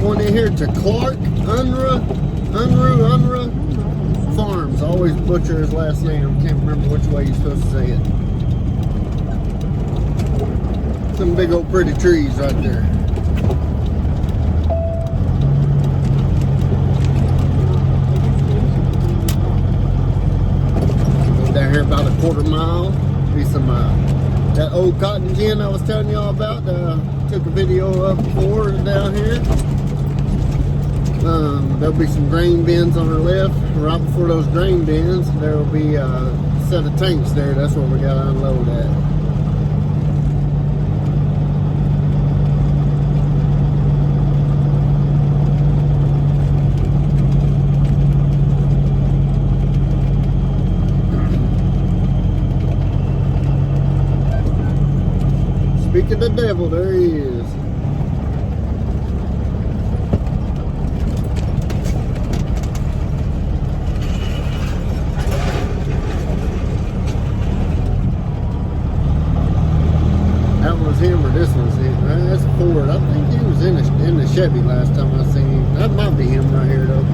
Speaker 1: Going in here to Clark Unruh Farms. I always butcher his last name. Can't remember which way you're supposed to say it. Some big old pretty trees right there. Go down here about a quarter mile. Be some that old cotton gin I was telling y'all about. Took a video of before down here. There'll be some grain bins on our left. Right before those grain bins, there will be a set of tanks there. That's where we got to unload at. Speak of the devil, there he is. Him or this one's him. That's a Ford. I think he was in the Chevy last time I seen him. That might be him right here though.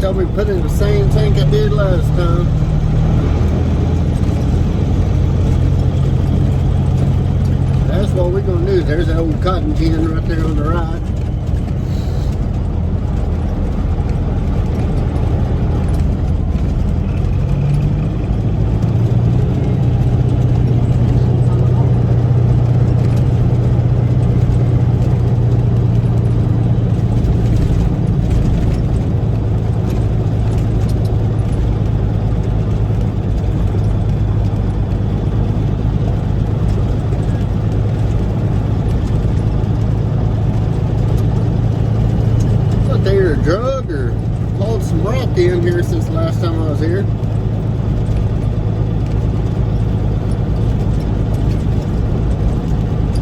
Speaker 1: Tell me to put in the same tank I did last time. That's what we're going to do. There's that old cotton gin right there on the right.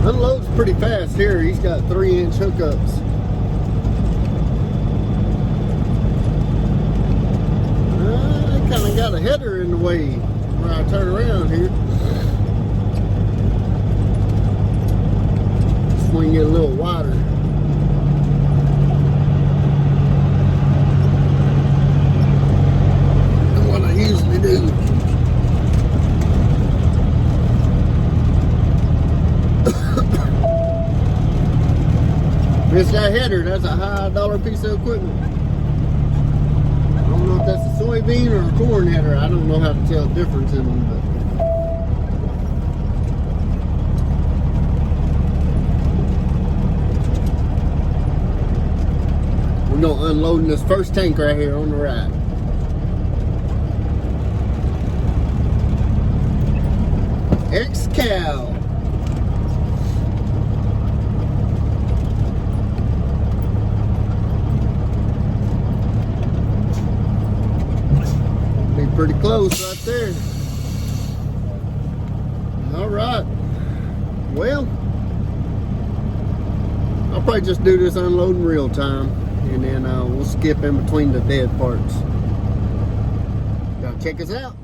Speaker 1: Unloads pretty fast here. He's got 3-inch hookups. I kind of got a header in the way when I turn around here. Swing it a little wider. Than what I usually do. It's that header, that's a high dollar piece of equipment. I don't know if that's a soybean or a corn header. I don't know how to tell the difference in them, but we're gonna unload in this first tank right here on the right. X-Cow. Pretty close right there. All right. Well, I'll probably just do this unloading real time, and then we'll skip in between the dead parts. Y'all check us out.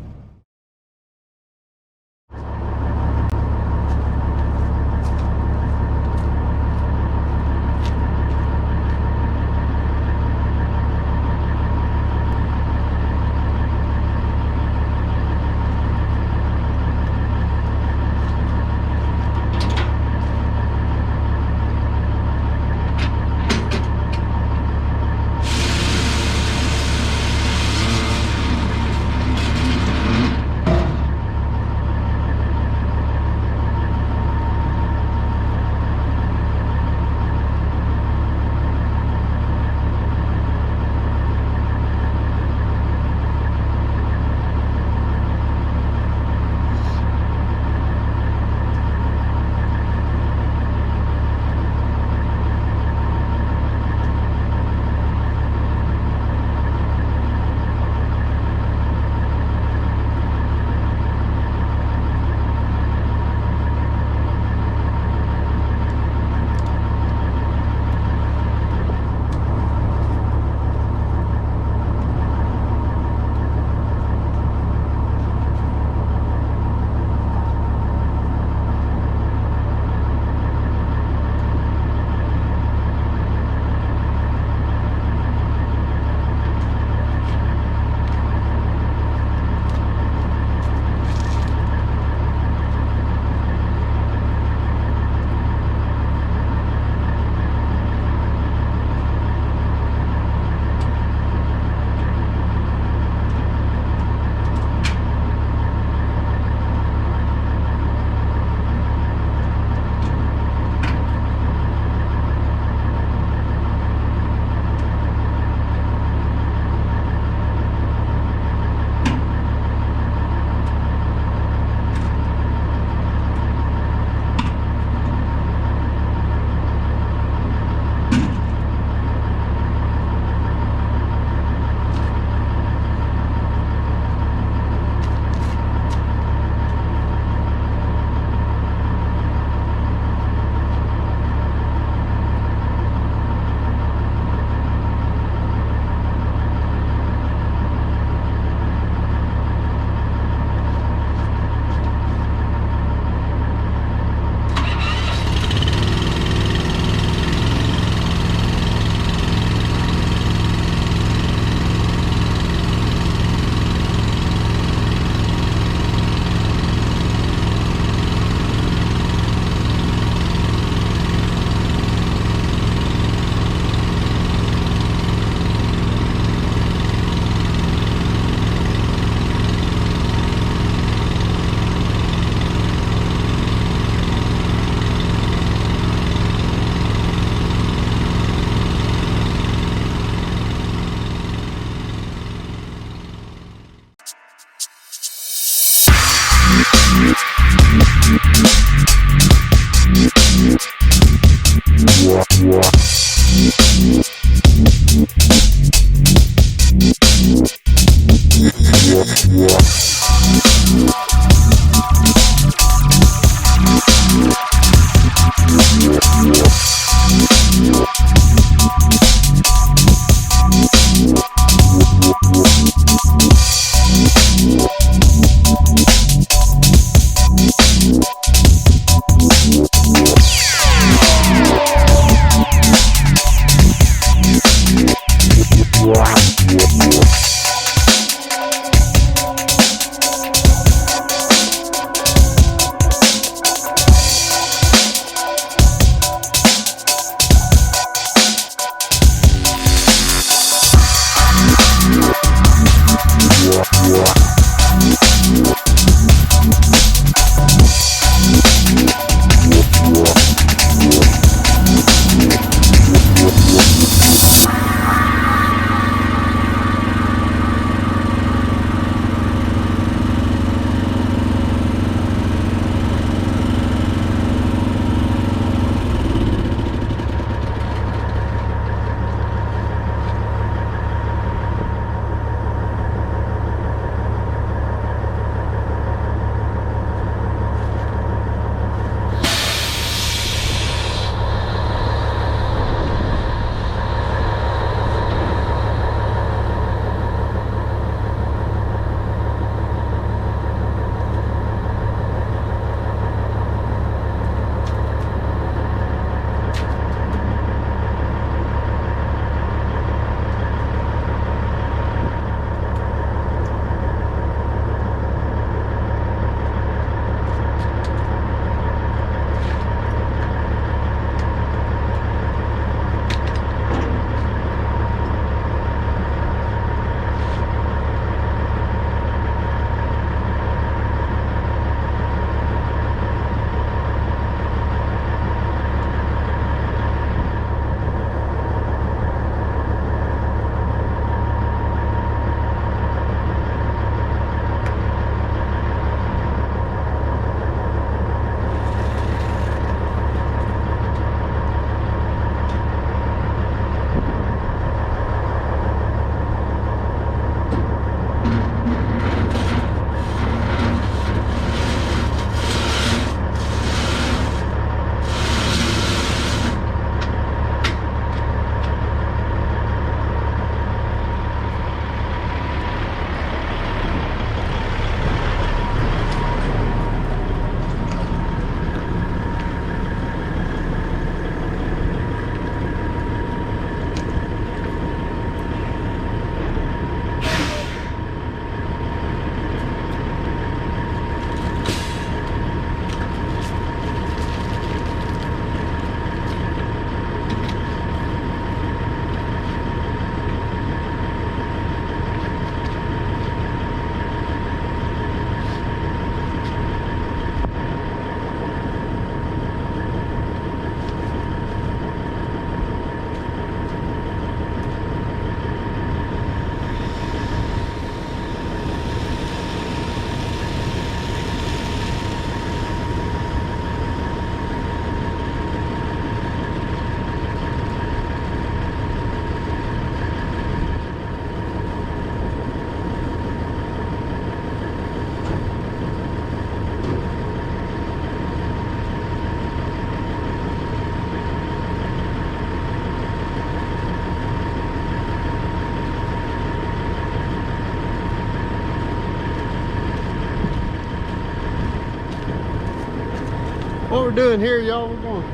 Speaker 1: What we're doing here, y'all, we're going to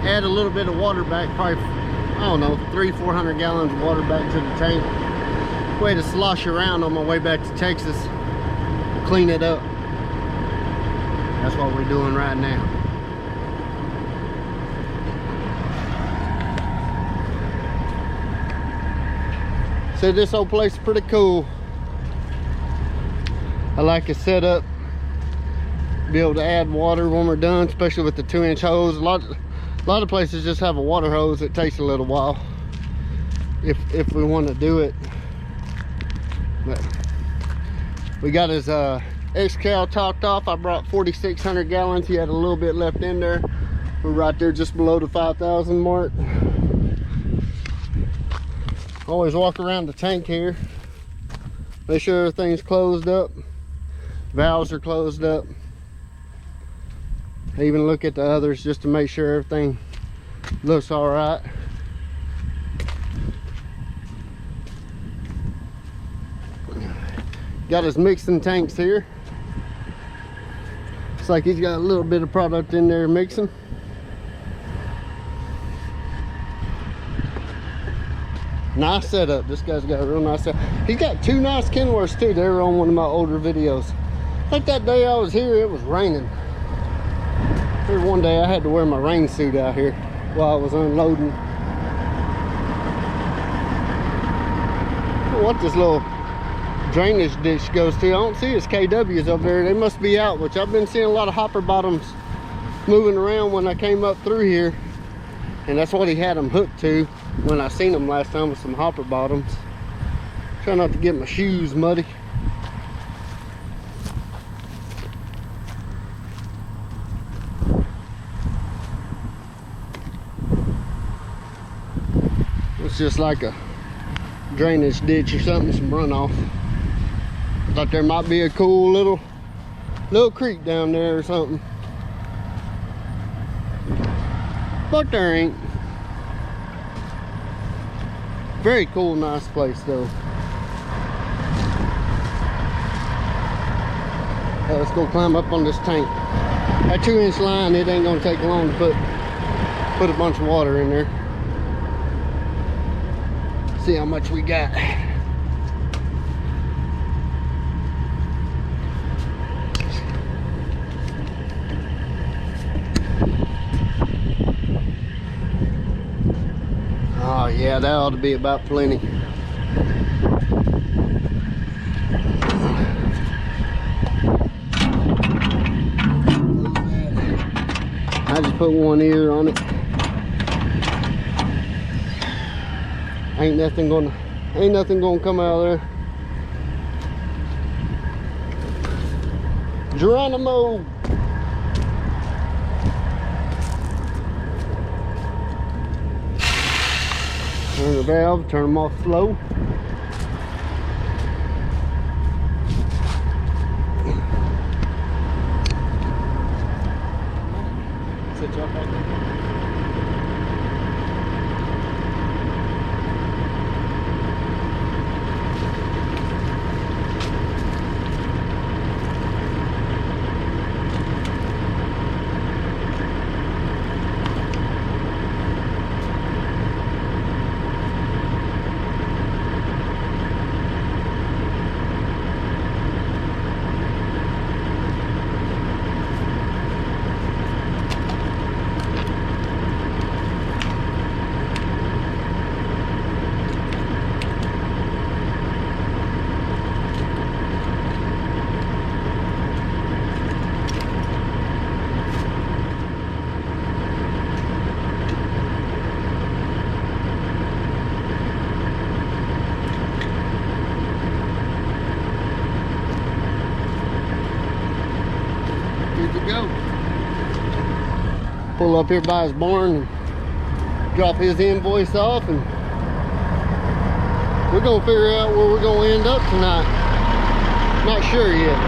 Speaker 1: add a little bit of water back, probably, I don't know, 300-400 gallons of water back to the tank. Way to slosh around on my way back to Texas, clean it up. That's what we're doing right now. So this whole place is pretty cool. I like it set up. Be able to add water when we're done, especially with the 2-inch hose. A lot of places just have a water hose. It takes a little while if we want to do it. But we got his X-Cal topped off. I brought 4,600 gallons. He had a little bit left in there. We're right there just below the 5,000 mark. Always walk around the tank here. Make sure everything's closed up. Valves are closed up. I even look at the others just to make sure everything looks all right. Got his mixing tanks here. Looks like he's got a little bit of product in there mixing. Nice setup. This guy's got a real nice setup. He's got 2 nice Kenworths too. They were on one of my older videos. I think that day I was here, it was raining. Here one day I had to wear my rain suit out here while I was unloading. What this little drainage ditch goes to, I don't see his KWs up there. They must be out, which I've been seeing a lot of hopper bottoms moving around when I came up through here, and that's what he had them hooked to when I seen them last time, with some hopper bottoms. Try not to get my shoes muddy. It's just like a drainage ditch or something, some runoff. Thought there might be a cool little creek down there or something, but there ain't. Very cool, nice place though. Let's go climb up on this tank. That 2-inch line, it ain't gonna take long to put a bunch of water in there. See how much we got. Oh yeah, that ought to be about plenty. I just put one ear on it. Ain't nothing gonna come out of there. Geronimo. Turn the valve, turn them off slow. Sit you up right there. Go. Pull up here by his barn and drop his invoice off, and we're gonna figure out where we're gonna end up tonight. Not sure yet.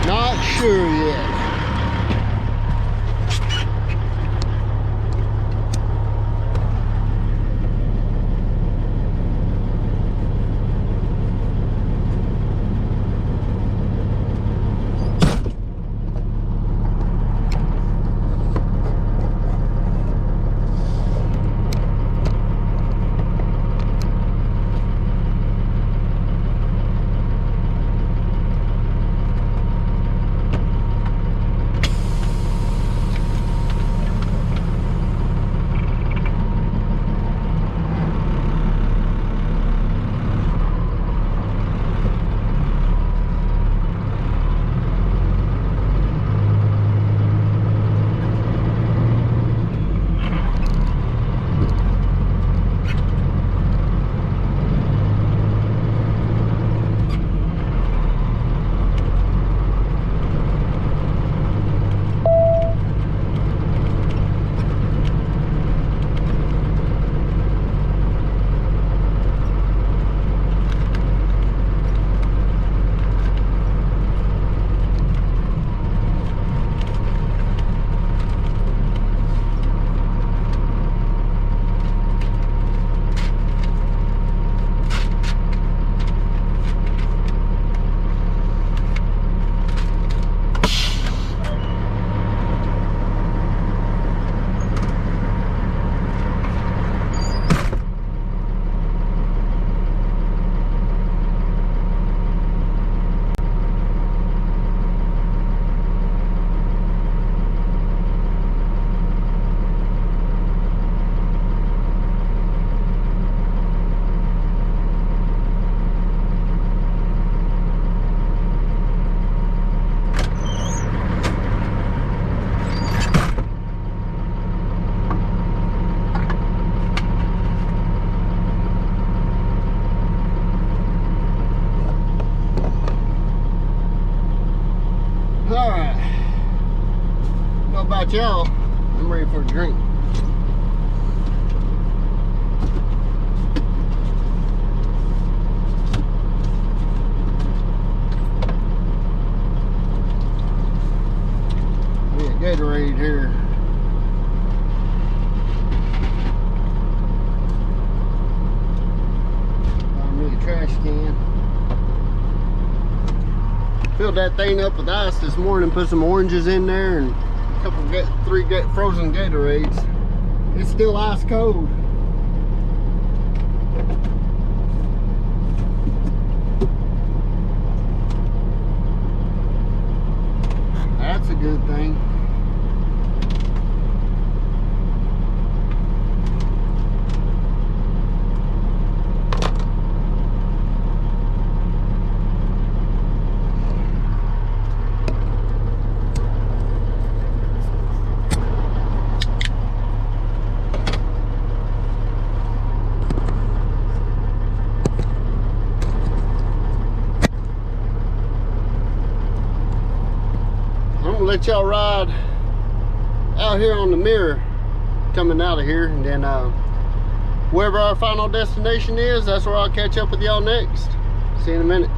Speaker 1: Not sure yet. Alright. What about y'all? I'm ready for a drink. Gatorade here. Found me a trash can. Filled that thing up with ice this morning, put some oranges in there and a couple, three frozen Gatorades. It's still ice cold. That's a good thing. Let y'all ride out here on the mirror coming out of here, and then wherever our final destination is, that's where I'll catch up with y'all next. See you in a minute.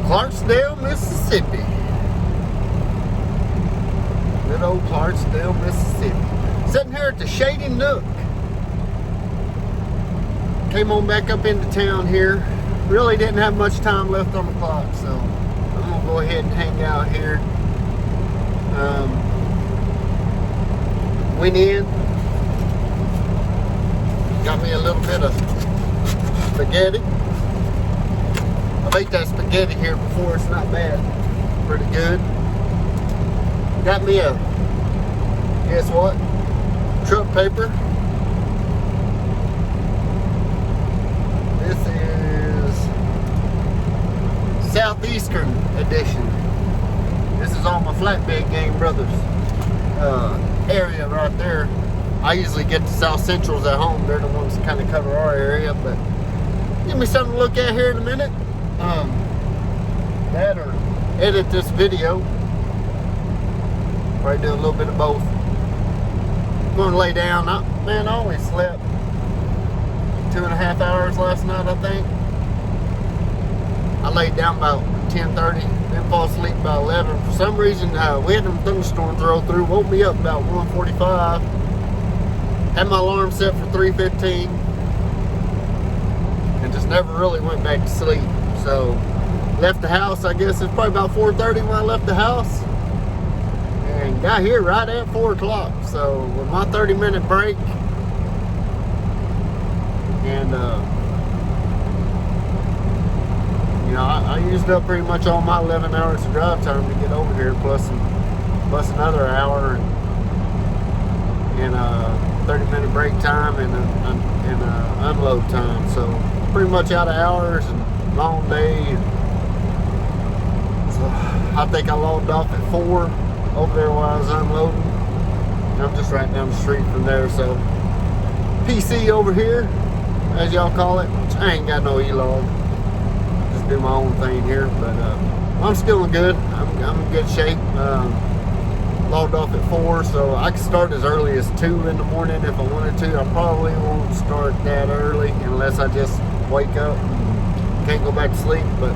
Speaker 1: Clarksdale, Mississippi. Good old Clarksdale, Mississippi. Sitting here at the Shady Nook. Came on back up into town here. Really didn't have much time left on the clock, so I'm gonna go ahead and hang out here. Went in, got me a little bit of spaghetti. I've ate that spaghetti here before, it's not bad. Pretty good. Got me a, guess what? Truck paper. This is Southeastern edition. This is all my Flatbed gang brothers. area right there. I usually get the South Centrals at home. They're the ones that kind of cover our area, but give me something to look at here in a minute. That or edit this video. Probably do a little bit of both. I'm going to lay down. Man, I only slept 2.5 hours last night, I think. I laid down about 10:30, then fall asleep about 11. For some reason, we had them thunderstorms roll through. Woke me up about 1:45. Had my alarm set for 3:15, and just never really went back to sleep. So left the house. I guess it's probably about 4:30 when I left the house, and got here right at 4 o'clock. So with my 30-minute break, and you know, I used up pretty much all my 11 hours of drive time to get over here, plus another hour and 30-minute break time and unload time. So pretty much out of hours and long day. So I think I logged off at 4 over there while I was unloading. And I'm just right down the street from there. So PC over here, as y'all call it. I ain't got no E-log. Just do my own thing here, but I'm still in good. I'm in good shape. Logged off at 4, so I can start as early as 2 in the morning if I wanted to. I probably won't start that early unless I just wake up and can't go back to sleep, but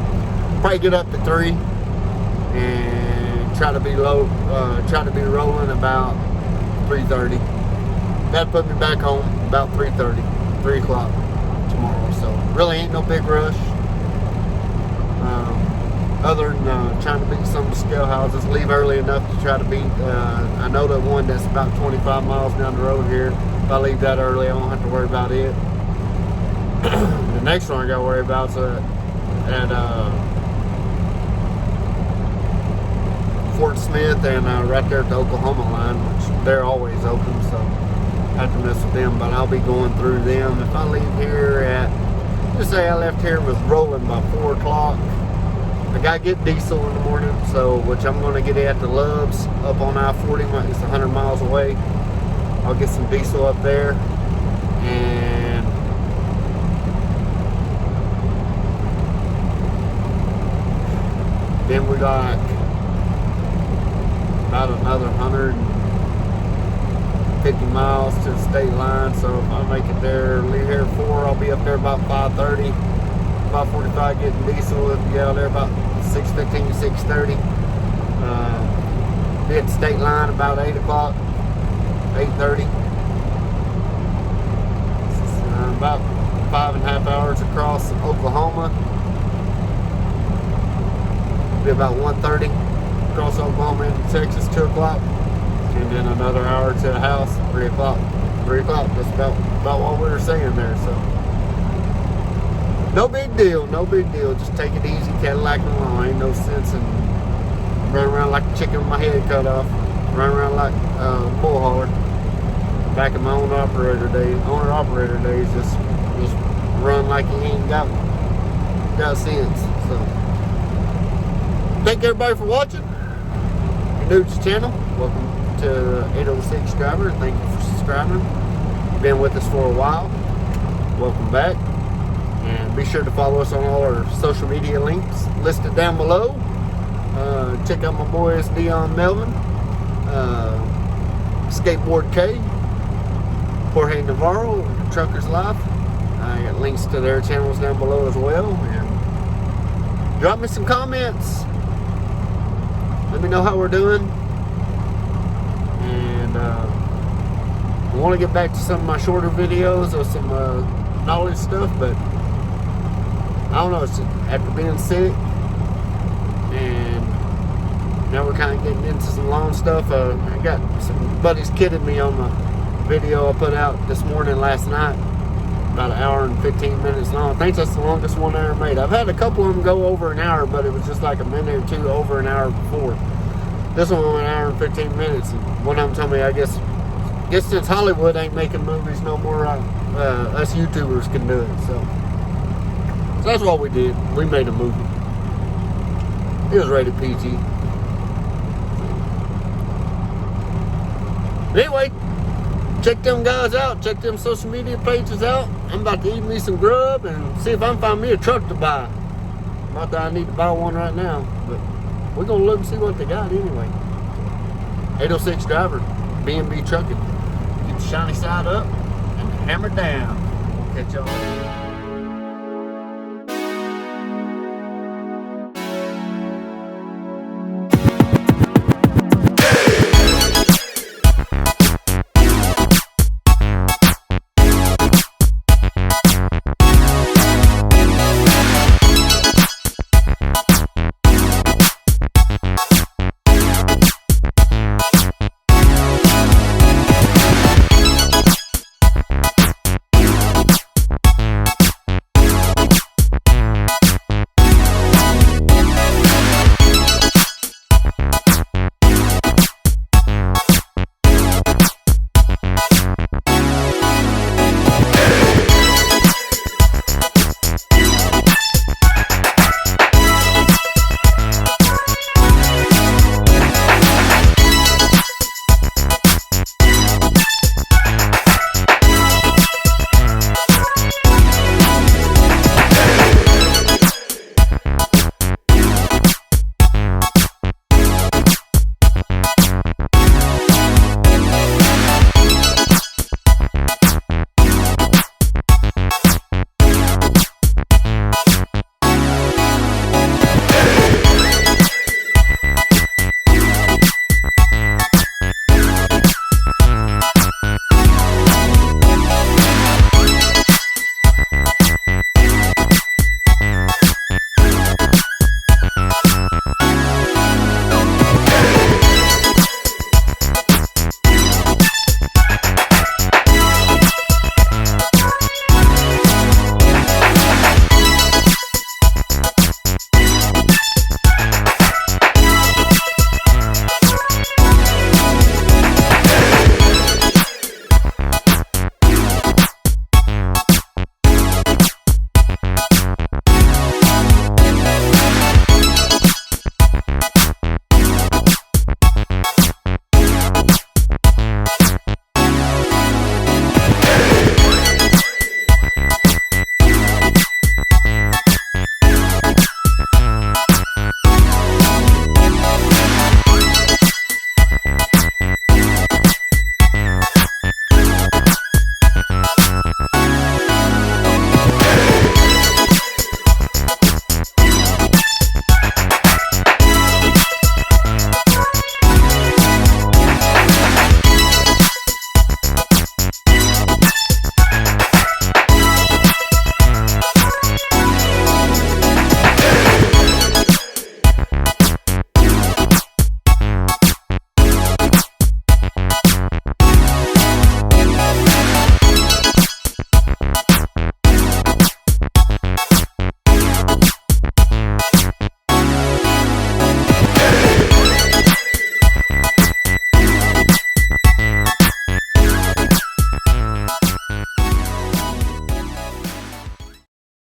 Speaker 1: probably get up to 3 and try to be rolling about 3:30. That'd put me back home about 3:30, 3 o'clock tomorrow. So really ain't no big rush. Other than trying to beat some of the scale houses, leave early enough to try to beat. I know the one that's about 25 miles down the road here. If I leave that early, I won't have to worry about it. The next one I got to worry about is at Fort Smith and right there at the Oklahoma line, which they're always open, so I have to mess with them. But I'll be going through them. If I leave here at, just say I left here with rolling by 4 o'clock. I gotta get diesel in the morning, so which I'm gonna get at the Loves up on I-40. It's 100 miles away. I'll get some diesel up there, and then we got about another 150 miles to the state line. So if I make it there, leave here at 4, I'll be up there about 5:30. 5:45 getting diesel. If you get out there about 6:15 to 6:30. Be at the state line about 8 o'clock, 8:30. About 5.5 hours across Oklahoma. Be about 1:30 across Oklahoma into Texas, 2 o'clock. And then another hour to the house, 3 o'clock. 3 o'clock, that's about what we were saying there. So no big deal, no big deal. Just take it easy, Cadillac along. Ain't no sense in running around like a chicken with my head cut off. Running around like a bullhauler. Back in my owner-operator days, just run like you ain't got sense. So, thank everybody for watching. If you're new to the channel, welcome to 806 subscriber. Thank you for subscribing. You've been with us for a while. Welcome back. And be sure to follow us on all our social media links listed down below. Check out my boys Deon, Melvin, Skateboard K, Jorge, Navarro, Trucker's Life. I got links to their channels down below as well. And drop me some comments. Let me know how we're doing. And I want to get back to some of my shorter videos or some knowledge stuff, but I don't know, it's just after being sick, and now we're kind of getting into some long stuff. I got some buddies kidding me on the video I put out this morning, last night, about an hour and 15 minutes long. I think that's the longest one I ever made. I've had a couple of them go over an hour, but it was just like a minute or two over an hour before. This one went an hour and 15 minutes, and one of them told me, I guess since Hollywood ain't making movies no more, us YouTubers can do it. So that's what we did. We made a movie. It was rated PG. Anyway, check them guys out. Check them social media pages out. I'm about to eat me some grub and see if I can find me a truck to buy. Not that I need to buy one right now, but we're going to look and see what they got anyway. 806 driver, B&B trucking. Keep the shiny side up and hammer down. We'll catch y'all later.